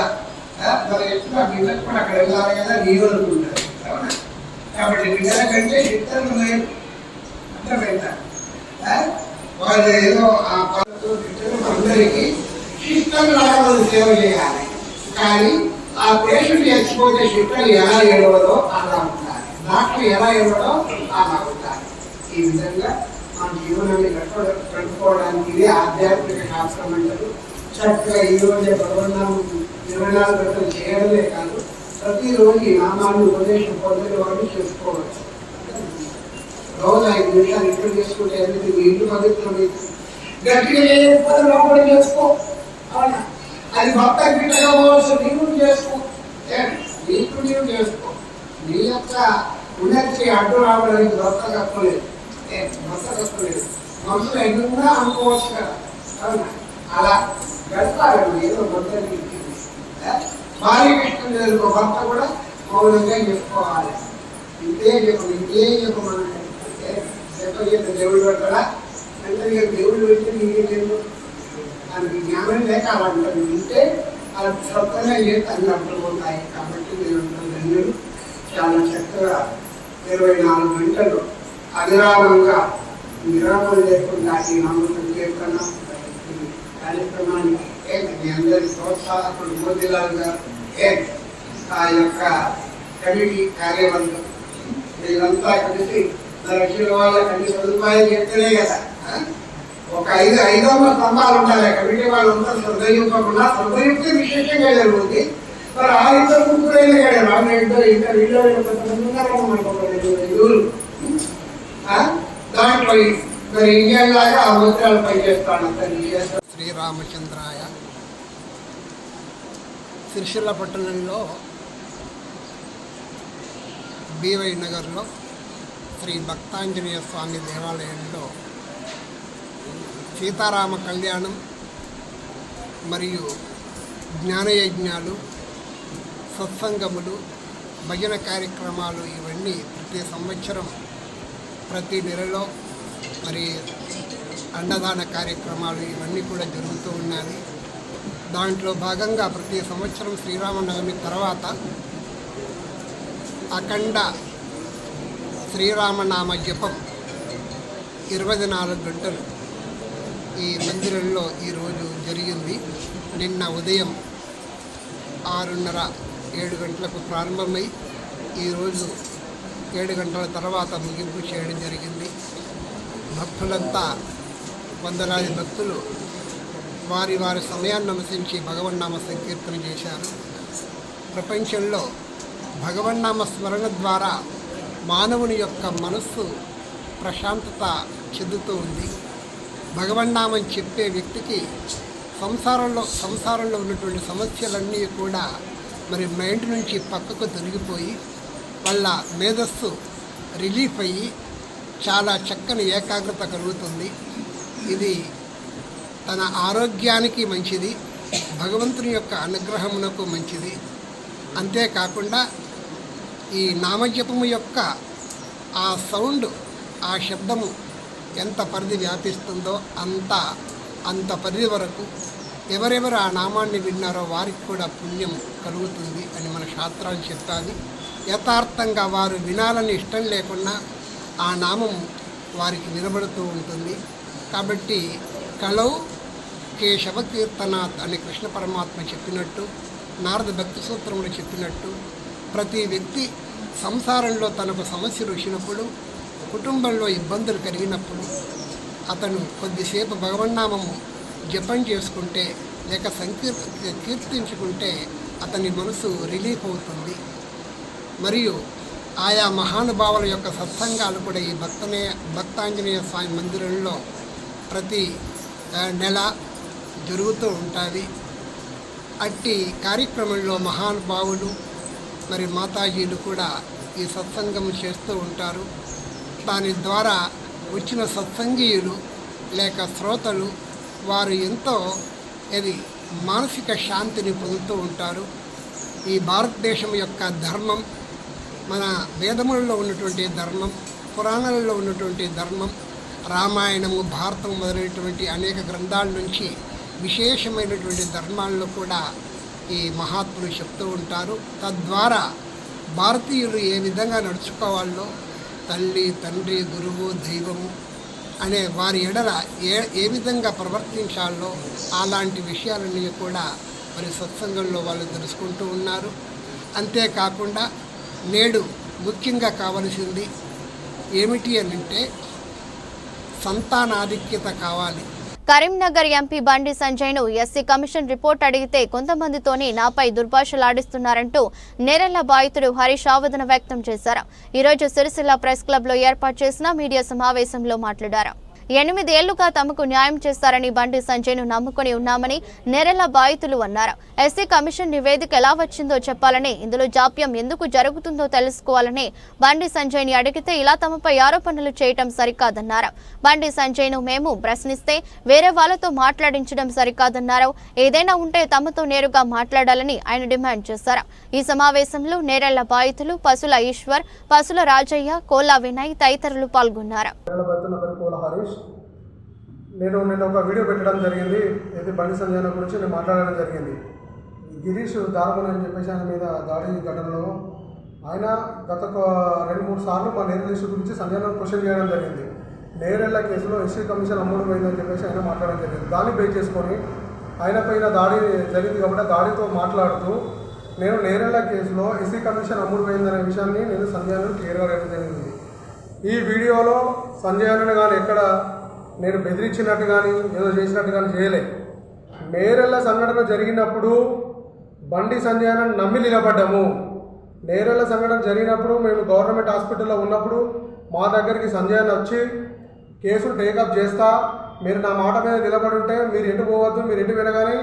మరి ఎట్లా బిడ్డలు కూడా అక్కడ వెళ్ళాలి కదా నీరు అనుకుంటారు. అవునా? కాబట్టి బిడ్డల కంటే చిట్టలు లేదు అర్థమైందా? వాళ్ళు ఏదో ఆ పనులతో బిడ్డలు అందరికీ చిట్టలు రావాలని సేవ చేయాలి. కానీ ఆ పేషెంట్ చచ్చిపోతే చిట్టలు ఎలా ఏడవదో అలా ఉంటారు, డాక్టర్ ఎలా ఏడవడో అలా ఉంటారు. ఈ విధంగా మన జీవనాన్ని గడుపుకోవడానికి ఇదే ఆధ్యాత్మిక శాస్త్రం అంటారు. చక్కగా ఈ రోజే భగవన్నామం 24 గంటలు చేయడమే కాదు, ప్రతిరోజు ఈ నామాన్ని ఉపదేశం పొందిన వాడు చేసుకోవచ్చు. రోజు 5 నిమిషాలు ఇంట్లో చేసుకుంటే ఎందుకు మీ ఇల్లు పవిత్రమైంది. గట్టిగా చేయకపోతే లోపల చేసుకో, అవునా? అది భక్త గిట్టగా పోవచ్చు, నీవు చేసుకో, నీవు చేసుకో. నీ యొక్క ఉన్నతికి అడ్డు రావడానికి భక్త కప్పలేదు, భక్త కప్పలేదు. మనసులో ఎన్నున్నా అనుకోవచ్చు కదా, అవునా? అలా గడపాలండి. ఏదో భక్తులకి భార్య ఇష్టం లేదు, భర్త కూడా మౌనంగా చెప్పుకోవాలి. ఇంతే చెప్పమని చెప్ప దేవుడు పెట్టడా అంటే దేవుడు పెడితే నీకే లేదు, దానికి జ్ఞానం లేక అలా ఉంటుంది. ఉంటే అలా సొంతంగా చేస్తే అన్ని అర్థం ఉంటాయి. కాబట్టి మీరు ధన్యులు. చాలా చక్కగా 24 గంటలు అవిరామంగా విరామం లేకుండా ఈ నామకం చేస్తున్నా కార్యక్రమాన్ని మీ అందరి ప్రోత్సాహకుడు మోదీలాల్ గారు, ఆ యొక్క కమిటీ కార్యవర్గం వీళ్ళంతా కలిసి 1,00,000 వాళ్ళకి అన్ని సదుపాయాలు చెప్తేనే కదా. ఒక 500 స్తంభాలు ఉండాలి. కమిటీ వాళ్ళంతా శ్రద్ధయుక్తకుండా, శ్రద్ధయుక్తే విశేషంగా జరుగుతుంది. మరి ఆ 2 ముగ్గురైనా కదా రామరెడ్డి ఇంకా వీళ్ళు కొంతమంది ఉన్నారన్నమాట. దాంట్లో మరి ఇండియాలాగా ఆ మంత్రాలు పనిచేస్తాను. శ్రీరామచంద్రాయ. సిరిసిల్ల పట్టణంలో బీవై నగర్లో శ్రీ భక్తాంజనేయ స్వామి దేవాలయంలో సీతారామ కళ్యాణం మరియు జ్ఞానయజ్ఞాలు, సత్సంగములు, భజన కార్యక్రమాలు ఇవన్నీ ప్రతి సంవత్సరం ప్రతి నెలలో మరి అన్నదాన కార్యక్రమాలు ఇవన్నీ కూడా జరుగుతూ ఉన్నాయి. దాంట్లో భాగంగా ప్రతి సంవత్సరం శ్రీరామనవమి తర్వాత అఖండ శ్రీరామనామ జపం 24 గంటలు ఈ మందిరంలో ఈరోజు జరిగింది. నిన్న ఉదయం 6:30-7 గంటలకు ప్రారంభమై ఈరోజు 7 గంటల తర్వాత ముగింపు చేయడం జరిగింది. భక్తులంతా వందలాది భక్తులు వారి వారి సమయాన్ని అనుసరించి భగవన్నామ సంకీర్తన చేశారు. ప్రపంచంలో భగవన్నామ స్మరణ ద్వారా మానవుని యొక్క మనస్సు ప్రశాంతత చెందుతూ ఉంది. భగవన్నామం చెప్పే వ్యక్తికి సంసారంలో ఉన్నటువంటి సమస్యలన్నీ కూడా మరి మైండ్ నుంచి పక్కకు తొలగిపోయి వాళ్ళ మేధస్సు రిలీఫ్ అయ్యి చాలా చక్కని ఏకాగ్రత కలుగుతుంది. ఇది తన ఆరోగ్యానికి మంచిది, భగవంతుని యొక్క అనుగ్రహమునకు మంచిది. అంతేకాకుండా ఈ నామజపము యొక్క ఆ సౌండ్, ఆ శబ్దము ఎంత పరిధి వ్యాపిస్తుందో అంత పరిధి వరకు ఎవరెవరు ఆ నామాన్ని విన్నారో వారికి కూడా పుణ్యం కలుగుతుంది అని మన శాస్త్రాలు చెప్పాలి. యథార్థంగా వారు వినాలని ఇష్టం లేకున్నా ఆ నామం వారికి వినబడుతూ ఉంటుంది. కాబట్టి కలౌ కేశవ కీర్తనాత్ అని కృష్ణ పరమాత్మ చెప్పినట్టు, నారద భక్తి సూత్రంలో చెప్పినట్టు, ప్రతి వ్యక్తి సంసారంలో తనకు సమస్యలు వచ్చినప్పుడు, కుటుంబంలో ఇబ్బందులు కలిగినప్పుడు అతను కొద్దిసేపు భగవన్నామము జపం చేసుకుంటే లేక కీర్తించుకుంటే అతని మనసు రిలీఫ్ అవుతుంది. మరియు ఆయా మహానుభావుల యొక్క సత్సంగాలు కూడా ఈ భక్తాంజనేయ స్వామి మందిరంలో ప్రతి నెల జరుగుతూ ఉంటుంది. అట్టి కార్యక్రమంలో మహానుభావులు మరి మాతాజీలు కూడా ఈ సత్సంగం చేస్తూ ఉంటారు. దాని ద్వారా వచ్చిన సత్సంగీయులు లేక శ్రోతలు వారు ఎంతో మానసిక శాంతిని పొందుతూ ఉంటారు. ఈ భారతదేశం యొక్క ధర్మం, మన వేదములలో ఉన్నటువంటి ధర్మం, పురాణాలలో ఉన్నటువంటి ధర్మం, రామాయణము, భారతం మొదలైనటువంటి అనేక గ్రంథాల నుంచి విశేషమైనటువంటి ధర్మాల్లో కూడా ఈ మహాత్ములు చెప్తూ ఉంటారు. తద్వారా భారతీయులు ఏ విధంగా నడుచుకోవాలో, తల్లి, తండ్రి, గురువు, దైవము అనే వారి ఎడల ఏ విధంగా ప్రవర్తించాలో అలాంటి విషయాలన్నీ కూడా మరి సత్సంగంలో వాళ్ళు తెలుసుకుంటూ ఉన్నారు. అంతేకాకుండా నేడు ముఖ్యంగా కావలసింది ఏమిటి అంటే సంతానాధిక్యత కావాలి. కరీంనగర్ ఎంపీ బండి సంజయ్ను ఎస్సీ కమిషన్ రిపోర్ట్ అడిగితే కొంతమందితోనే నాపై దుర్భాషలాడిస్తున్నారంటూ నేరెళ్ల బాధితుడు హరీష్ ఆవేదన వ్యక్తం చేశారు. ఈరోజు సిరిసిల్ల ప్రెస్ క్లబ్లో ఏర్పాటు చేసిన మీడియా సమావేశంలో మాట్లాడారు. 8 ఏళ్లుగా తమకు న్యాయం చేస్తారని బండి సంజయ్ను నమ్ముకుని ఉన్నామని నేరెళ్ల బాధితులు అన్నారు. ఎస్సీ కమిషన్ నివేదిక ఎలా వచ్చిందో చెప్పాలని, ఇందులో జాప్యం ఎందుకు జరుగుతుందో తెలుసుకోవాలని బండి సంజయ్ని అడిగితే ఇలా తమపై ఆరోపణలు చేయటం సరికాదన్నారు. బండి సంజయ్ను మేము ప్రశ్నిస్తే వేరే వాళ్లతో మాట్లాడించడం సరికాదన్నారు. ఏదైనా ఉంటే తమతో నేరుగా మాట్లాడాలని ఆయన డిమాండ్ చేశారు. ఈ సమావేశంలో నేరెళ్ల బాధితులు పసుల ఈశ్వర్, పసుల రాజయ్య, కోలా వినయ్ తదితరులు పాల్గొన్నారు. నేను ఒక వీడియో పెట్టడం జరిగింది. ఇది బండి సంజయ్ గురించి నేను మాట్లాడడం జరిగింది. గిరీష్ దారుమని అని చెప్పేసి ఆయన మీద దాడి ఘటనలో ఆయన గత 2-3 సార్లు మా నేరెళ్ళ ఇష్యూ గురించి సంజయ్ క్వశ్చన్ చేయడం జరిగింది. నేరెళ్ళ కేసులో ఎస్సీ కమిషన్ అమ్ముడుపోయిందని చెప్పేసి ఆయన మాట్లాడడం జరిగింది. దాన్ని బేస్ చేసుకొని ఆయన పైన దాడి జరిగింది కాబట్టి దాడితో మాట్లాడుతూ నేను నేరెళ్ళ కేసులో ఎస్సీ కమిషన్ అమ్ముడుపోయిందనే విషయాన్ని నేను సంజయ్ క్లియర్గా వేయడం జరిగింది. ఈ వీడియోలో సంజయ్ కానీ ఎక్కడ నేను బెదిరించినట్టు కానీ ఏదో చేసినట్టు కానీ చేయలే. నేరెళ్ళ సంఘటన జరిగినప్పుడు బండి సంజయ్ నమ్మి నిలబడ్డాము. నేరెళ్ళ సంఘటన జరిగినప్పుడు మేము గవర్నమెంట్ హాస్పిటల్లో ఉన్నప్పుడు మా దగ్గరికి సంజయ్ వచ్చి కేసులు టేకప్ చేస్తా, మీరు నా మాట మీద నిలబడి ఉంటే మీరు ఎటు పోవద్దు, మీరు ఎటు వినగానే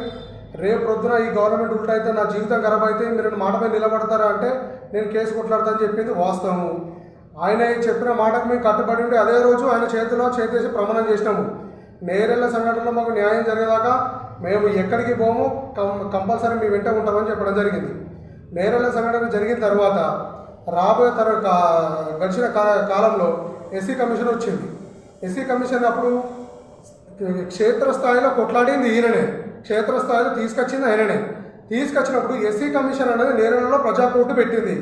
రేపు ప్రొద్దున ఈ గవర్నమెంట్ ఉల్టా అయితే నా జీవితం ఖరాబ్ అయితే మీరు మాట మీద నిలబడతారా అంటే నేను కేసు కొట్లాడతా అని చెప్పింది వాస్తవము. ఆయన చెప్పిన మాటకు మేము కట్టుబడి ఉంటే అదే రోజు ఆయన చేతిలో చేసేసి ప్రమాణం చేసినాము. నేరెళ్ళ సంఘటనలో మాకు న్యాయం జరిగేదాకా మేము ఎక్కడికి పోము, కంపల్సరీ మీ వెంట ఉంటామని చెప్పడం జరిగింది. నేరెళ్ళ సంఘటన జరిగిన తర్వాత గడిచిన కాలంలో ఎస్సీ కమిషన్ వచ్చింది. ఎస్సీ కమిషన్ అప్పుడు క్షేత్రస్థాయిలో కొట్లాడింది ఈయననే, క్షేత్రస్థాయిలో తీసుకొచ్చింది ఆయననే. తీసుకొచ్చినప్పుడు ఎస్సీ కమిషన్ అనేది నేరెళ్ళలో ప్రజాకోర్టు పెట్టింది.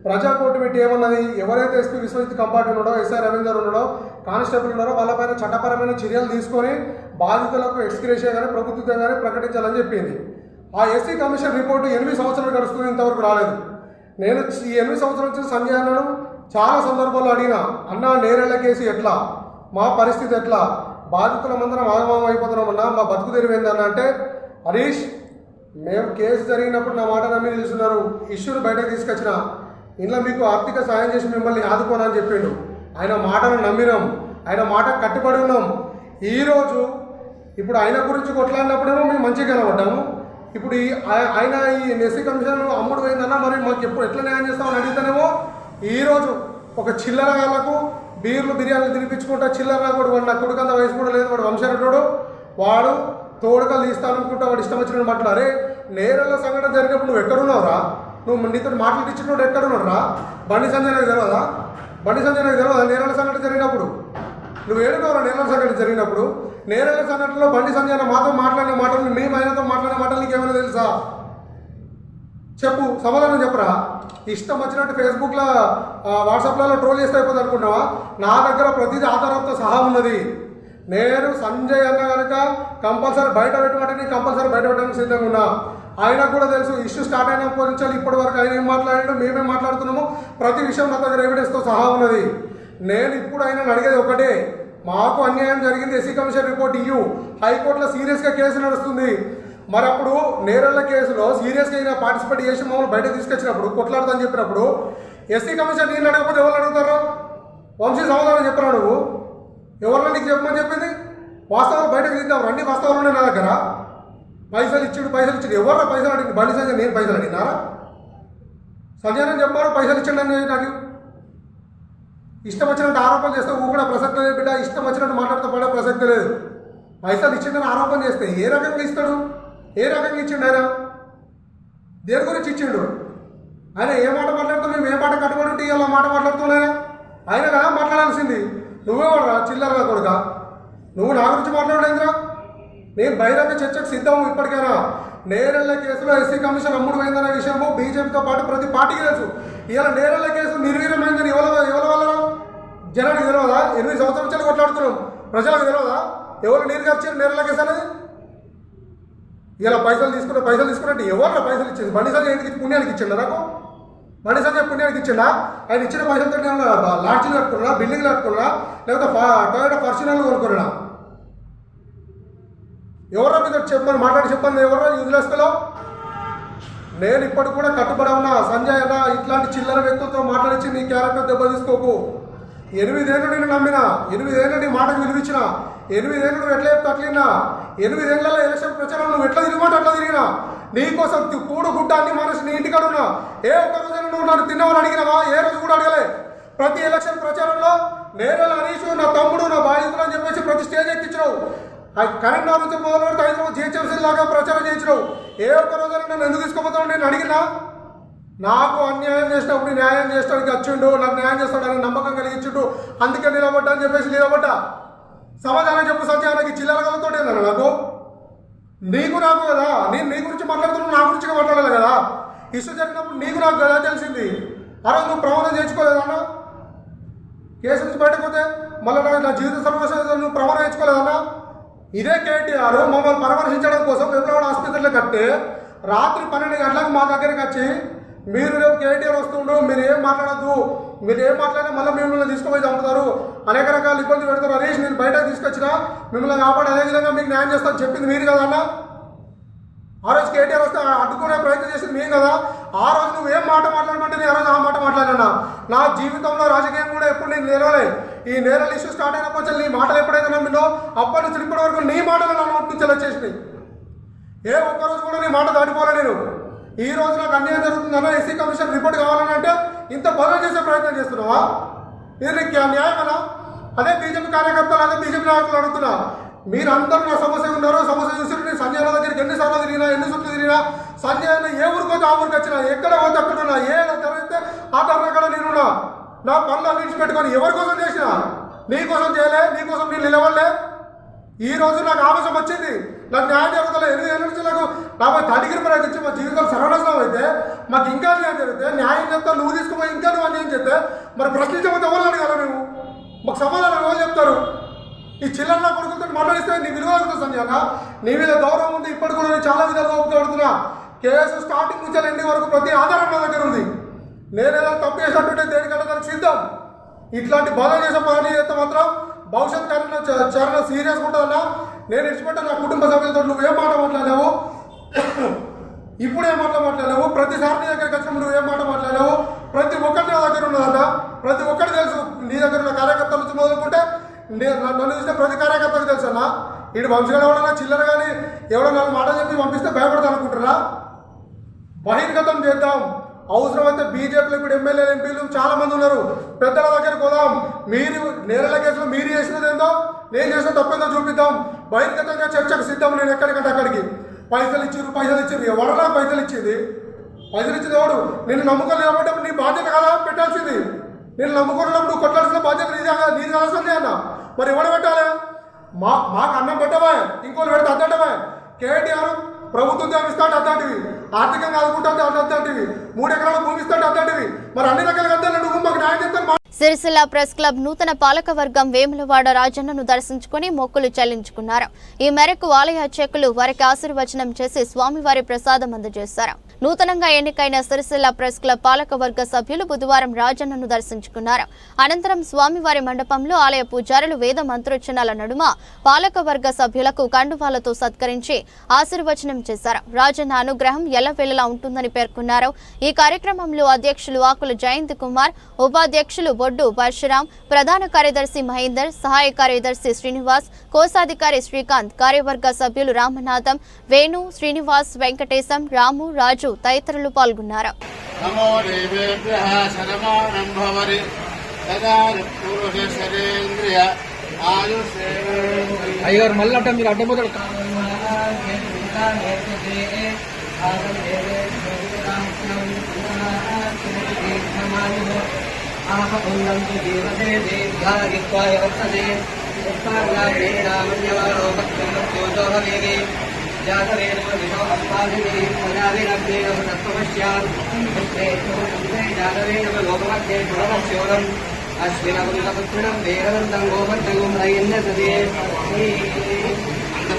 ప్రజాకోర్టు పెట్టి ఏమన్నది, ఎవరైతే ఎస్పీ విశ్వజిత్ కంపార్ట్ ఉన్నాడో, ఎస్ఐ రవీందర్ ఉన్నాడో, కానిస్టేబుల్ ఉన్నారో వాళ్ళపైన చట్టపరమైన చర్యలు తీసుకొని బాధితులకు ఎక్స్గ్రేషియా కానీ ప్రభుత్వం కానీ ప్రకటించాలని చెప్పింది. ఆ ఎస్సీ కమిషన్ రిపోర్టు 8 సంవత్సరాలు గడుస్తుంది, ఇంతవరకు రాలేదు. నేను ఈ 8 సంవత్సరాల నుంచి సంజయ్ అన్నను చాలా సందర్భాల్లో అడిగినా, అన్నా నేరెళ్ళ కేసు ఎట్లా, మా పరిస్థితి ఎట్లా, బాధితులమందరం ఆగమాగం అయిపోతున్నామన్నా, మా బతుకు తెరివేందన్నా అంటే, హరీష్ మేము కేసు జరిగినప్పుడు నా మాట నమ్మి నిలుస్తున్నారు, ఇష్యూని బయటకు తీసుకొచ్చిన, ఇంట్లో మీకు ఆర్థిక సాయం చేసి మిమ్మల్ని ఆదుకోనని చెప్పిండు. ఆయన మాటను నమ్మినాం, ఆయన మాట కట్టుబడి ఉన్నాం. ఈరోజు ఇప్పుడు ఆయన గురించి కొట్లాడినప్పుడేమో మేము మంచిగా కనబడ్డాము. ఇప్పుడు ఆయన ఈ ఎస్సీ కమిషన్ అమ్ముడు పోయిందన్నా మరి మాకు ఎప్పుడు ఎట్లా న్యాయం చేస్తామని అడిగితేనేమో ఈరోజు ఒక చిల్లర వాళ్ళకు బీర్లు బిర్యానీలు తినిపించుకుంటా చిల్లర కూడా వాడు నా కొడుకంత వయసు కూడా లేదు, వాడు వంశరెడ్డు, వాడు తోడుకలు తీస్తాననుకుంటా వాడు ఇష్టం వచ్చినట్టు మాట్లాడారే. నేరెళ్ళ సంఘటన జరిగినప్పుడు నువ్వు ఎక్కడున్నావురా, నువ్వు నీతో మాట్లాడించినోడు ఎక్కడున్నాడు రా, బండి సంజయ్ నాకు తెలియదా, బండి సంజయ్ నాకు తెలియదు నేరాల సంఘటన జరిగినప్పుడు నువ్వు ఏడుకోవాలి నేరాల సంఘటన జరిగినప్పుడు నేరాల సంఘటనలో బండి సంజయ్ మాతో మాట్లాడిన మాటలు మేము ఆయనతో మాట్లాడిన మాటలు నీకు ఏమైనా తెలుసా చెప్పు సమాధానం చెప్పరా ఇష్టం వచ్చినట్టు ఫేస్బుక్లో వాట్సాప్లలో ట్రోల్ చేస్తే అయిపోతుంది అనుకున్నావా నా దగ్గర ప్రతిదీ ఆధారంతో సహా ఉన్నది నేను సంజయ్ అన్న కనుక కంపల్సరీ బయట పెట్టమంటే కంపల్సరీ బయట పెట్టడానికి సిద్ధంగా ఉన్నా ఆయనకు కూడా తెలుసు ఇష్యూ స్టార్ట్ అయినప్పటి నుంచి ఇప్పటి వరకు ఆయన ఏం మాట్లాడాడు మేమేం మాట్లాడుతున్నాము ప్రతి విషయం నా దగ్గర ఎవిడెన్స్తో సహా ఉన్నది నేను ఇప్పుడు ఆయనను అడిగేది ఒకటే మాకు అన్యాయం జరిగింది ఎస్సీ కమిషన్ రిపోర్ట్ ఇయ్యు హైకోర్టులో సీరియస్గా కేసు నడుస్తుంది మరి అప్పుడు నేరళ్ల కేసులో సీరియస్గా అయినా పార్టిసిపేట్ చేసి మమ్మల్ని బయటకు తీసుకొచ్చినప్పుడు కొట్లాడదని చెప్పినప్పుడు ఎస్సీ కమిషన్ నేను అడగకపోతే ఎవరు అడుగుతారో వంశీ సమాధానం చెప్పరా నువ్వు ఎవరిలో నీకు చెప్పమని చెప్పింది వాస్తవాలు బయటకు తీద్దాం రండి వాస్తవాలు ఉన్నాయి నా దగ్గర పైసలు ఇచ్చాడు ఎవరు పైసలు అడిగింది బండి సంజయ్ నేను పైసలు అడిగినారా సంజయ్ నేను చెప్పారు పైసలు ఇచ్చాడని నాకు ఇష్టం వచ్చినట్టు ఆరోపణ చేస్తే కూడా ప్రసక్తి లేదు బిడ్డ ఇష్టం వచ్చినట్టు మాట్లాడుతూ పడే ప్రసక్తి లేదు పైసలు ఇచ్చిందని ఆరోపణ చేస్తే ఏ రకంగా ఇస్తాడు ఏ రకంగా ఇచ్చిండు ఆయన దేని గురించి ఇచ్చిండు ఆయన ఏ మాట మాట్లాడుతూ మేము ఏ మాట కట్టుబడి ఉంటే ఇలా మాట మాట్లాడుతున్నాయన ఆయన కదా మాట్లాడాల్సింది నువ్వేవాడురా చిల్లరగా కొడుక నువ్వు నా గురించి మాట్లాడలేదురా నేను బహిరంగ చర్చకు సిద్ధము ఇప్పటికైనా నేరెళ్ల కేసులో ఎస్సీ కమిషన్ అమ్ముడు పోయిందనే విషయము బీజేపీతో పాటు ప్రతి పార్టీకి తెలుసు ఇలా నేరెళ్ల కేసు నిర్వీర్యమైందని ఎవరి వల్ల జనానికి తెలియదా 8 సంవత్సరాల నుంచి కొట్లాడుతున్నాం ప్రజలకు తెలియదా ఎవరు నీరు ఖర్చు నేరెళ్ల కేసు అనేది ఇలా పైసలు తీసుకున్నట్టు ఎవరు పైసలు ఇచ్చింది బండి సంజయ్ ఎందుకు పుణ్యానికి ఇచ్చిండా నాకు బండి సంజయ్ పుణ్యానికి ఇచ్చిండా ఆయన ఇచ్చిన పైసలతో లాడ్జీలు కట్టుకున్నా బిల్డింగ్లు కట్టుకున్నా లేకపోతే టొయోటా ఫార్చునర్లు కొనుక్కున్నా ఎవరో మీద చెప్పమని మాట్లాడి చెప్పండి ఎవరో యూజ్లెస్లో నేను ఇప్పటికి కూడా కట్టుబడి ఉన్నా సంజయ్ అన్న ఇట్లాంటి చిల్లర వ్యక్తులతో మాట్లాడించి నీ క్యారెక్టర్ దెబ్బ తీసుకోకు 8 ఏళ్ళు నేను నమ్మిన 8 ఏళ్ళు నీ మాటకు విలువించిన 8 ఏళ్ళు నువ్వు ఎట్లా చెప్తే అట్లినా 8 ఏళ్లలో ఎలక్షన్ ప్రచారం నువ్వు ఎట్లా తిరిగిమాట అట్లా తిరిగినా నీకోసం కూడు గుడ్డ అన్ని మనసు నీ ఇంటికాడ ఉన్నా ఏ ఒక్క రోజైనా నువ్వు నన్ను తిన్నావని అడిగినావా ఏ రోజు కూడా అడగలే ప్రతి ఎలక్షన్ ప్రచారంలో నేరేళ్ళ హరీషు నా తమ్ముడు నా బాధితులు అని చెప్పేసి ప్రతి స్టేజ్ ఎక్కించినావు కరీంనగర్ నుంచి మొదలుపెడితే హైదరాబాద్ జిహెచ్ఎంసీ లాగా ప్రచారం చేయించినావు ఏ ఒక్క రోజైనా నన్ను ఎందుకు తీసుకోపోతావు నేను అడిగినా నాకు అన్యాయం చేసినప్పుడు న్యాయం చేస్తానికి వచ్చిండు నాకు న్యాయం చేస్తాడని నమ్మకం కలిగించుండు అందుకే నిలబడ్డా అని చెప్పేసి నిలబడ్డా సమాధానం చెప్పు సంజయ్ నాకు చిల్లరగలతో ఏందన్న నాకు నీకు నాకు కదా నేను నీ గురించి మాట్లాడుతున్నాను నా గురించి మాట్లాడాలి కదా ఇష్యూ జరిగినప్పుడు నీకు నాకు కదా తెలిసింది అలా నువ్వు ప్రమాణం చేయించుకోలేదన్నా కేసు నుంచి బయటకు పోతే మళ్ళీ నా జీవిత సర్వస్వం నువ్వు ప్రమాణం చేయించుకోలేదన్నా ఇదే కేటీఆర్ మమ్మల్ని పరామర్శించడం కోసం వెబ్లవాడ ఆసుపత్రిలో కట్టి రాత్రి 12 గంటలకు మా దగ్గరికి వచ్చి మీరు రేపు కేటీఆర్ వస్తుండు మీరు ఏం మాట్లాడద్దు మీరు ఏం మాట్లాడినా మళ్ళీ మిమ్మల్ని తీసుకుపోయి చంపుతారు అనేక రకాల ఇబ్బంది పెడతారు హరీష్ నేను బయటకు తీసుకొచ్చినా మిమ్మల్ని కాపాడు అదేవిధంగా మీకు న్యాయం చేస్తాను చెప్పింది మీరు కదా అన్న ఆ రోజు కేటీఆర్ వస్తే అడ్డుకునే ప్రయత్నం చేసింది మేము కదా ఆ రోజు నువ్వు ఏం మాట మాట్లాడమంటే నేను ఆ రోజు ఆ మాట మాట్లాడినా నా జీవితంలో రాజకీయం కూడా ఎప్పుడు నేను నిలవలే ఈ నేరల్ ఇష్యూ స్టార్ట్ అయినప్పుడు నీ మాటలు ఎప్పుడైతే నమ్మినో అప్పటి నుంచి ఇప్పటి వరకు నీ మాటలు నా నోటి నుంచి వచ్చేసినాయి ఏ ఒక్కరోజు కూడా నీ మాట దాటిపోలే నేను ఈ రోజు నాకు అన్యాయం జరుగుతుందన్నా ఎస్సీ కమిషన్ రిపోర్ట్ కావాలని అంటే ఇంత బలం చేసే ప్రయత్నం చేస్తున్నావా ఇది నీకు న్యాయమనా అదే బీజేపీ కార్యకర్తలు అదే బీజేపీ నాయకులు అడుగుతున్నా మీరందరూ నా సమస్య ఉన్నారు సమస్య చూసి నేను సంజయ్ దగ్గరికి ఎన్నిసార్లు తిరిగినా ఎన్ని చుట్లు తిరిగినా సంజయ్ అన్న ఏ ఊరికి పోతే ఆ ఊరికి వచ్చినా ఎక్కడ పోతే అక్కడ ఉన్నా ఏ జరిగితే ఆ తరగడ నేనున్నా నా పనులు అన్నించి పెట్టుకొని ఎవరి కోసం చేసినా నీ కోసం చేయలే నీ కోసం నేను నిలవలే ఈ రోజు నాకు ఆవేశం వచ్చింది నాకు న్యాయం జరుగుతుంది 8 ఏళ్ళ నుంచి నాకు తడిగిరి ప్రయత్నించి మా జీవితం సర్వనాశనం అయితే మాకు ఇంకా న్యాయం జరిగితే న్యాయం చెప్తా నువ్వు తీసుకుపోయి ఇంకా నువ్వు అన్యాయం చెప్తే మరి ప్రశ్నించకపోతే ఎవరు అడగాల మేము మాకు సమాధానం ఎవరు చెప్తారు ఈ చిల్లర కొడుకులతో మాట్లాడిస్తే నీ విలువ అవుతుంది సంజయ్ నీ మీద గౌరవం ఉంది ఇప్పటి కూడా నేను చాలా విధాలుగా ఉపయోగపడుతున్నా కేసు స్టార్టింగ్ నుంచి ఎండింగ్ వరకు ప్రతి ఆధారం నా దగ్గర ఉంది నేనేదో తప్పు చేసినట్టుంటే దేనికంటే దానికి సిద్ధం ఇట్లాంటి బాధ చేసే పని చేస్తే మాత్రం భవిష్యత్ కార్యంలో చాలా సీరియస్గా ఉంటుందన్నా నేను ఇచ్చిపెట్టే నా కుటుంబ సభ్యులతో నువ్వేం మాట మాట్లాడావు ఇప్పుడేం మాట మాట్లాడావు ప్రతిసారి నీ దగ్గరికి వచ్చినప్పుడు నువ్వేం మాట మాట్లాడావు ప్రతి ఒక్కటి నా దగ్గర ఉన్నదన్నా ప్రతి ఒక్కటి తెలుసు నీ దగ్గర ఉన్న కార్యకర్తల నుంచి మొదలుకుంటే నన్ను చూస్తే ప్రతి కార్యకర్తకు తెలుసు అన్న ఇటు వంశీగా ఎవడన్నా చిల్లర కానీ ఎవడన్నా మాటలు చెప్పి పంపిస్తే భయపడతా అనుకుంటారా బహిర్గతం చేద్దాం అవసరమైతే బీజేపీలో ఇప్పుడు ఎమ్మెల్యేలు ఎంపీలు చాలా మంది ఉన్నారు పెద్దల దగ్గరకు పోదాం మీరు నేరల కేసులో మీరు చేసినది ఏందో నేను చేసిన తప్పేందో చూపిద్దాం బహిర్గతంగా చర్చకు సిద్ధం నేను ఎక్కడికంటే అక్కడికి పైసలు ఇచ్చారు ఎవరన్నా పైసలు ఇచ్చింది ఎవడు నిన్ను నమ్మకం లేకపోతే నీ బాధ్యత కదా పెట్టాల్సింది నేను నమ్ముకున్నప్పుడు కొట్టాల్సిన బాధ్యత నీది కదా సంజయ్ అన్న. మరి ఎవరు పెట్టాలి? మాకు అన్నం పెట్టవా, ఇంకోళ్ళు పెడితే అద్దటవా? కేటీఆర్ ప్రభుత్వ ఉద్యోగం ఇస్తాడు అద్దంటివి, ఆర్థికంగా ఆదుకుంటే అద్దంటివి, 3 ఎకరాల భూమి ఇస్తాడు అద్దంటివి. మరి అన్ని రకాలుగా అద్దండి, నువ్వు మాకు న్యాయం చెప్తాను. సిరిసిల్ల ప్రెస్ క్లబ్ నూతన పాలకవర్గం వేములవాడ రాజన్నను దర్శించుకుని మొక్కులు చెల్లించుకున్నారు. ఈ మేరకు ఆలయ అర్చకులు వారికి ఆశీర్వచనం చేసి స్వామివారి ప్రసాదం అందజేశారు. నూతనంగా ఎన్నికైన సిరిసిల్ల ప్రెస్ క్లబ్ పాలకవర్గ సభ్యులు బుధవారం రాజన్నను దర్శించుకున్నారు. అనంతరం స్వామివారి మండపంలో ఆలయ పూజారులు వేద మంత్రోచ్చరణల నడుమ పాలకవర్గ సభ్యులకు కండువాలతో సత్కరించి ఆశీర్వచనం చేశారు. రాజన్న అనుగ్రహం ఎల్లవేళలా ఉంటుందని పేర్కొన్నారు. ఈ కార్యక్రమంలో అధ్యక్షులు ఆకుల జయంత్ కుమార్, ఉపాధ్యక్షులు బొడ్డు పరశురాం, ప్రధాన కార్యదర్శి మహేందర్, సహాయ కార్యదర్శి శ్రీనివాస్, కోశాధికారి శ్రీకాంత్, కార్యవర్గ సభ్యులు రామనాథం, వేణు, శ్రీనివాస్, వెంకటేశం, రాము, రాజు తదితరులు పాల్గొన్నారు. అయ్యారు మళ్ళీ అంటే మీరు అడ్డపోతాడు.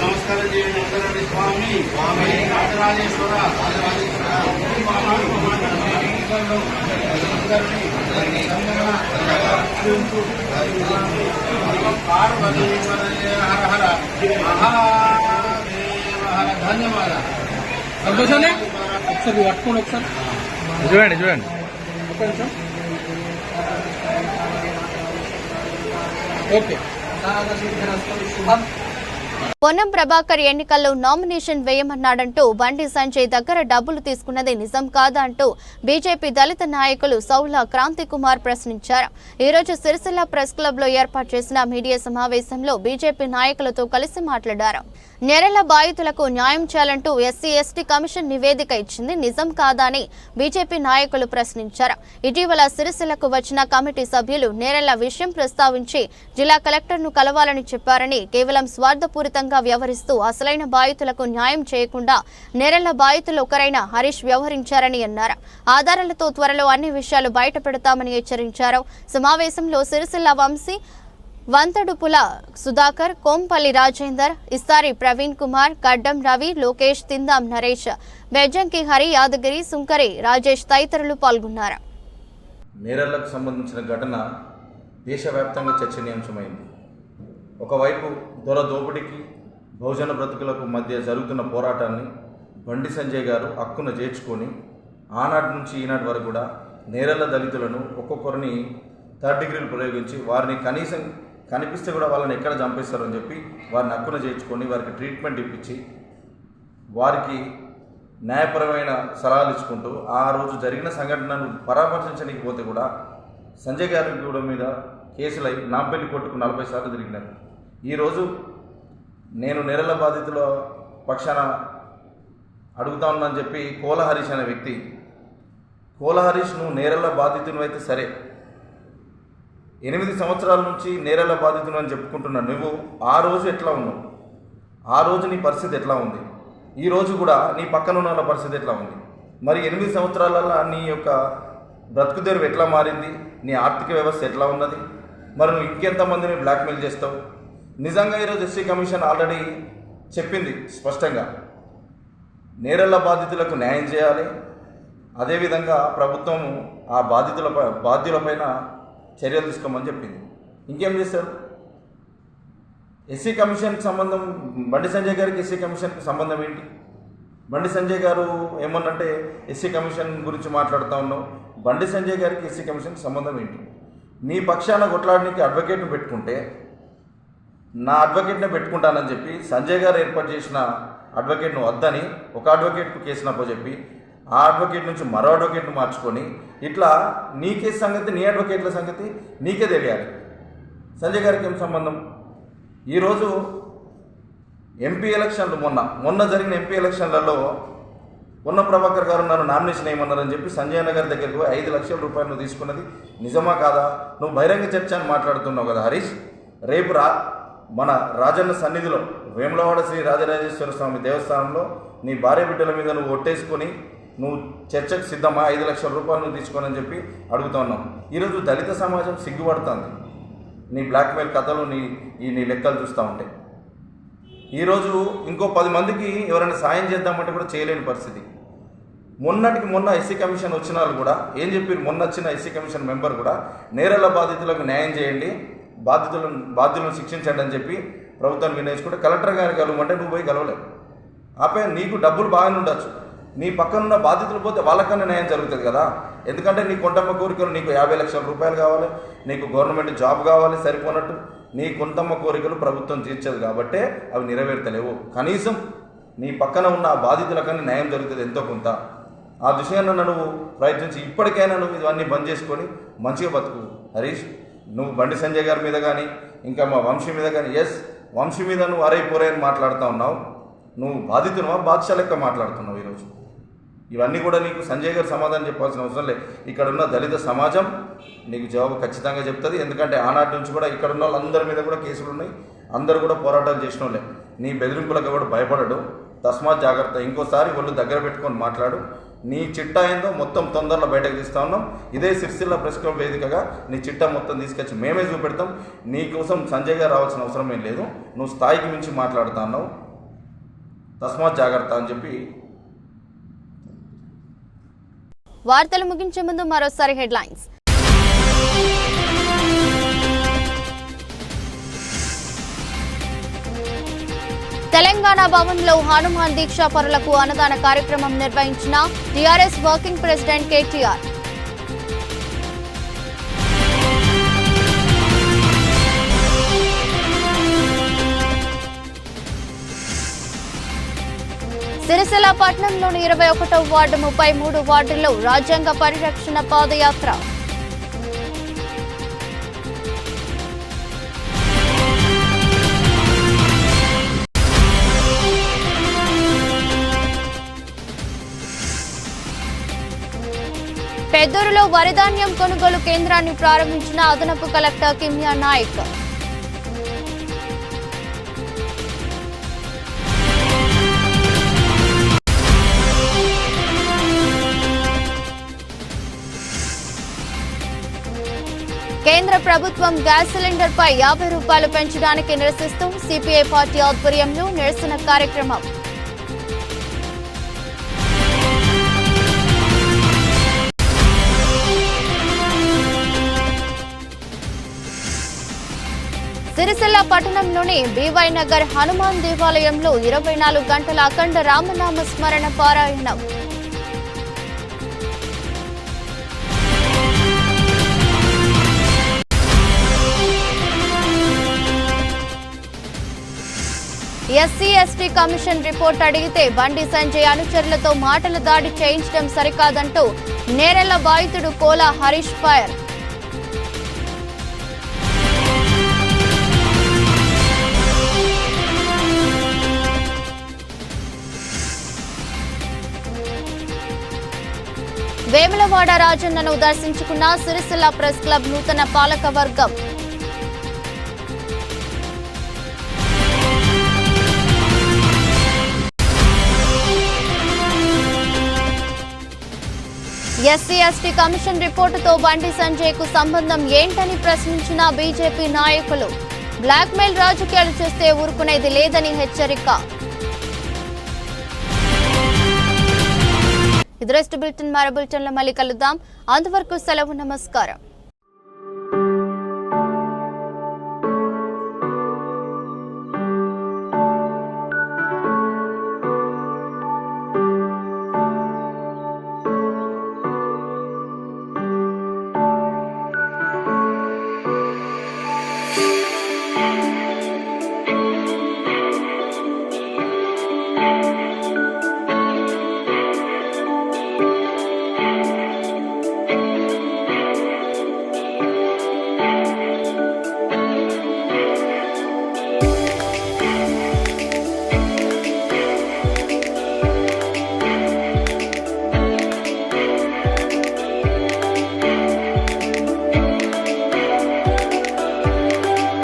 నమస్కారం చేయండి స్వామి. రాజరాజేశ్వర పార్వతీ హర హర మహాదేవ ధన్యవాదాలు. సంతోషాన్ని ఒకసారి పట్టుకోండి, ఒకసారి చూడండి. ఓకే. పొన్నం ప్రభాకర్ ఎన్నికల్లో నామినేషన్ వేయమన్నాడంటూ బండి సంజయ్ దగ్గర డబ్బులు తీసుకున్నది నిజం కాదా అంటూ బీజేపీ దళిత నాయకులు సౌల క్రాంతి కుమార్ ప్రశ్నించారు. ఈ రోజు సిరిసిల్ల ప్రెస్ క్లబ్ లో ఏర్పాటు చేసిన మీడియా సమావేశంలో బీజేపీ నాయకులతో కలిసి మాట్లాడారు. నెరల బాధితులకు న్యాయం చేయాలంటూ ఎస్సీ/ఎస్టీ కమిషన్ నివేదిక ఇచ్చింది నిజం కాదా అని బీజేపీ నాయకులు ప్రశ్నించారు. ఇటీవల సిరిసిల్లకు వచ్చిన కమిటీ సభ్యులు నేరెళ్ల విషయం ప్రస్తావించి జిల్లా కలెక్టర్ను కలవాలని చెప్పారని, కేవలం స్వార్థపూరితంగా వ్యవహరిస్తూ అసలైన బాధితులకు న్యాయం చేయకుండా నేరెళ్ల బాధితులు ఒకరైన హరీష్ వ్యవహరించారని అన్నారు. ఆధారాలతో త్వరలో అన్ని విషయాలు బయటపెడతామని హెచ్చరించారు. సమావేశంలో సిరిసిల్ల వంశీ, వంతడుపుల సుధాకర్, కోంపల్లి రాజేందర్, ఇస్తారి ప్రవీణ్ కుమార్, గడ్డం రవి, లోకేష్, తిందాం నరేష్, బెజ్జంకి హరి, యాదగిరి, సుంకరి రాజేష్ తదితరులు పాల్గొన్నారు. నేరళ్లకు సంబంధించిన ఘటన దేశవ్యాప్తంగా చర్చనీయాంశమైంది. ఒకవైపు దొర దోపిడీకి బహుజన బ్రతుకులకు మధ్య జరుగుతున్న పోరాటాన్ని బండి సంజయ్ గారు హక్కున చేర్చుకొని ఆనాటి నుంచి ఈనాటి వరకు కూడా నేరళ్ల దళితులను ఒక్కొక్కరిని 3rd డిగ్రీలు ప్రయోగించి వారిని కనీసం కనిపిస్తే కూడా వాళ్ళని ఎక్కడ చంపేస్తారో అని చెప్పి వారిని హక్కున చేర్చుకొని వారికి ట్రీట్మెంట్ ఇప్పించి వారికి న్యాయపరమైన సలహాలు ఇచ్చుకుంటూ ఆ రోజు జరిగిన సంఘటనను పరామర్శించడానికి పోతే కూడా సంజయ్ గారి కూడా మీద కేసులై నాంపల్లి కోర్టుకు 40 సార్లు తిరిగినారు. ఈరోజు నేను నేరల బాధితుల పక్షాన అడుగుతా ఉన్నానని చెప్పి కోల హరీష్ అనే వ్యక్తి, కోల హరీష్ నువ్వు నేరల బాధితులు అయితే సరే, 8 సంవత్సరాల నుంచి నేరల బాధితులు అని చెప్పుకుంటున్నాను. నువ్వు ఆ రోజు ఎట్లా ఉన్నావు, ఆ రోజు నీ పరిస్థితి ఎట్లా ఉంది, ఈ రోజు కూడా నీ పక్కన ఉన్న వాళ్ళ పరిస్థితి ఎట్లా ఉంది, మరి 8 సంవత్సరాలలో నీ యొక్క బ్రతుకుదెరువు ఎట్లా మారింది, నీ ఆర్థిక వ్యవస్థ ఎట్లా ఉన్నది, మరి నువ్వు ఇంకెంతమందిని బ్లాక్మెయిల్ చేస్తావు? నిజంగా ఈరోజు ఎస్సీ కమిషన్ ఆల్రెడీ చెప్పింది స్పష్టంగా, నేరల బాధితులకు న్యాయం చేయాలి, అదేవిధంగా ప్రభుత్వం ఆ బాధ్యులపైన చర్యలు తీసుకోమని చెప్పింది. ఇంకేం చేస్తారు? ఎస్సీ కమిషన్కి సంబంధం, బండి సంజయ్ గారికి ఎస్సీ కమిషన్కి సంబంధం ఏంటి? బండి సంజయ్ గారు ఏమన్నంటే ఎస్సీ కమిషన్ గురించి మాట్లాడుతూ ఉన్నావు, బండి సంజయ్ గారికి ఎస్సీ కమిషన్కి సంబంధం ఏంటి? నీ పక్షాన కొట్లాడడానికి అడ్వకేట్ను పెట్టుకుంటే నా అడ్వకేట్నే పెట్టుకుంటానని చెప్పి సంజయ్ గారు ఏర్పాటు చేసిన అడ్వకేట్ను వద్దని ఒక అడ్వకేట్కు కేసు నప్పచెప్పి ఆ అడ్వకేట్ నుంచి మరో అడ్వకేట్ను మార్చుకొని ఇట్లా నీ కేసు సంగతి, నీ అడ్వకేట్ల సంగతి నీకే తెలియాలి. సంజయ్ గారికి ఏం సంబంధం? ఈరోజు ఎంపీ ఎలక్షన్లు మొన్న జరిగిన ఎంపీ ఎలక్షన్లలో పొన్న ప్రభాకర్ గారు నన్ను నామినేషన్ ఏమన్నారని చెప్పి సంజయ్ నగర్ దగ్గరికి పోయి 5 లక్షల రూపాయలు నువ్వు తీసుకున్నది నిజమా కాదా? నువ్వు బహిరంగ చర్చ అని మాట్లాడుతున్నావు కదా హరీష్. రేపు మన రాజన్న సన్నిధిలో వేములవాడ శ్రీ రాజరాజేశ్వర స్వామి దేవస్థానంలో నీ భార్య బిడ్డల మీద నువ్వు ఒట్టేసుకొని నువ్వు చర్చకు సిద్ధమా? 5 లక్షల రూపాయలు నువ్వు తీసుకోనని చెప్పి అడుగుతా ఉన్నావు. ఈరోజు దళిత సమాజం సిగ్గుపడుతుంది నీ బ్లాక్మెయిల్ కథలు, నీ లెక్కలు చూస్తూ ఉంటే. ఈరోజు ఇంకో 10 మందికి ఎవరైనా సాయం చేద్దామంటే కూడా చేయలేని పరిస్థితి. మొన్నటికి మొన్న ఎస్సీ కమిషన్ వచ్చిన వాళ్ళు కూడా ఏం చెప్పారు? మొన్న వచ్చిన ఎస్సీ కమిషన్ మెంబర్ కూడా నేరాల బాధితులకు న్యాయం చేయండి, బాధ్యులను శిక్షించండి అని చెప్పి ప్రభుత్వాన్ని వినియోగించుకుంటే కలెక్టర్ గారికి కలవమంటే నువ్వు పోయి కలవలేవు. ఆపై నీకు డబ్బులు బాగానే ఉండొచ్చు, నీ పక్కనున్న బాధితులు పోతే వాళ్ళకన్నా న్యాయం జరుగుతుంది కదా. ఎందుకంటే నీ కొంటమ్మ కోరికలు నీకు 50 లక్షల రూపాయలు కావాలి, నీకు గవర్నమెంట్ జాబ్ కావాలి, సరిపోనట్టు నీ కొంతమ్మ కోరికలు ప్రభుత్వం తీర్చదు కాబట్టే అవి నెరవేర్తలేవు. కనీసం నీ పక్కన ఉన్న ఆ బాధితులకన్నా న్యాయం జరుగుతుంది ఎంతో కొంత. ఆ విషయాన్ని నువ్వు ప్రయత్నించి ఇప్పటికైనా నువ్వు ఇవన్నీ బంద్ చేసుకొని మంచిగా బతుకు హరీష్. నువ్వు బండి సంజయ్ గారి మీద కానీ ఇంకా మా వంశీ మీద కానీ, వంశీ మీద నువ్వు అరే పోరే అని మాట్లాడుతూ ఉన్నావు. నువ్వు బాధితునవా బాద్షా లెక్క మాట్లాడుతున్నావు ఈరోజు. ఇవన్నీ కూడా నీకు సంజయ్ గారు సమాధానం చెప్పాల్సిన అవసరం లేదు. ఇక్కడ ఉన్న దళిత సమాజం నీకు జవాబు ఖచ్చితంగా చెప్తుంది. ఎందుకంటే ఆనాటి నుంచి కూడా ఇక్కడ ఉన్న వాళ్ళందరి మీద కూడా కేసులు ఉన్నాయి, అందరూ కూడా పోరాటాలు చేసిన వాళ్ళే. నీ బెదిరింపులకు ఎవడు భయపడడు, తస్మాత్ జాగ్రత్త. ఇంకోసారి ఒళ్ళు దగ్గర పెట్టుకొని మాట్లాడు. నీ చిట్టా ఏందో మొత్తం తొందరలో బయటకు తీస్తా ఉన్నాం. ఇదే సిరిసిల్ల ప్రెస్ క్లబ్ వేదికగా నీ చిట్టా మొత్తం తీసుకొచ్చి మేమే చూపెడతాం. నీకోసం సంజయ్ గారు రావాల్సిన అవసరం ఏం లేదు. నువ్వు స్థాయికి మించి మాట్లాడుతా ఉన్నావు, తస్మాత్ జాగ్రత్త అని చెప్పి. వార్తలు ముగించే ముందు మరోసారి హెడ్లైన్స్. తెలంగాణ భవన్లో హనుమాన్ దీక్షా పరులకు అన్నదాన కార్యక్రమం నిర్వహించిన TRS working president KTR. Sircilla పట్టణంలోని 21వ వార్డు 33 వార్డుల్లో రాజ్యాంగ పరిరక్షణ పాదయాత్ర. పెద్దూరులో వరిధాన్యం కొనుగోలు కేంద్రాన్ని ప్రారంభించిన అదనపు కలెక్టర్ కిమ్యా నాయక్. కేంద్ర ప్రభుత్వం గ్యాస్ సిలిండర్ పై 50 రూపాయలు పెంచడానికి నిరసిస్తూ సిపిఐ పార్టీ ఆధ్వర్యంలో నిరసన కార్యక్రమం. సిరిసిల్ల పట్టణంలోని బీవై నగర్ హనుమాన్ దేవాలయంలో 24 గంటల అఖండ రామనామ స్మరణ పారాయణం. ఎస్సీ ఎస్టీ కమిషన్ రిపోర్ట్ అడిగితే బండి సంజయ్ అనుచరులతో మాటల దాడి చేయించడం సరికాదంటూ నేరెళ్ల బాధితుడు కోలా హరీష్ ఫైర్. వేములవాడ రాజన్నను దర్శించుకున్న సిరిసిల్ల ప్రెస్ క్లబ్ నూతన పాలక వర్గం. SC ST commission రిపోర్టుతో Bandi Sanjay కు సంబంధం ఏంటని ప్రశ్నించిన బీజేపీ నాయకులు. బ్లాక్మెయిల్ రాజకీయాలు చేస్తే ఊరుకునేది లేదని హెచ్చరిక. ఇది రెస్ట్ బులెటిన్. మరో బులెటిన్లో మళ్ళీ కలుద్దాం. అంతవరకు సెలవు. నమస్కారం.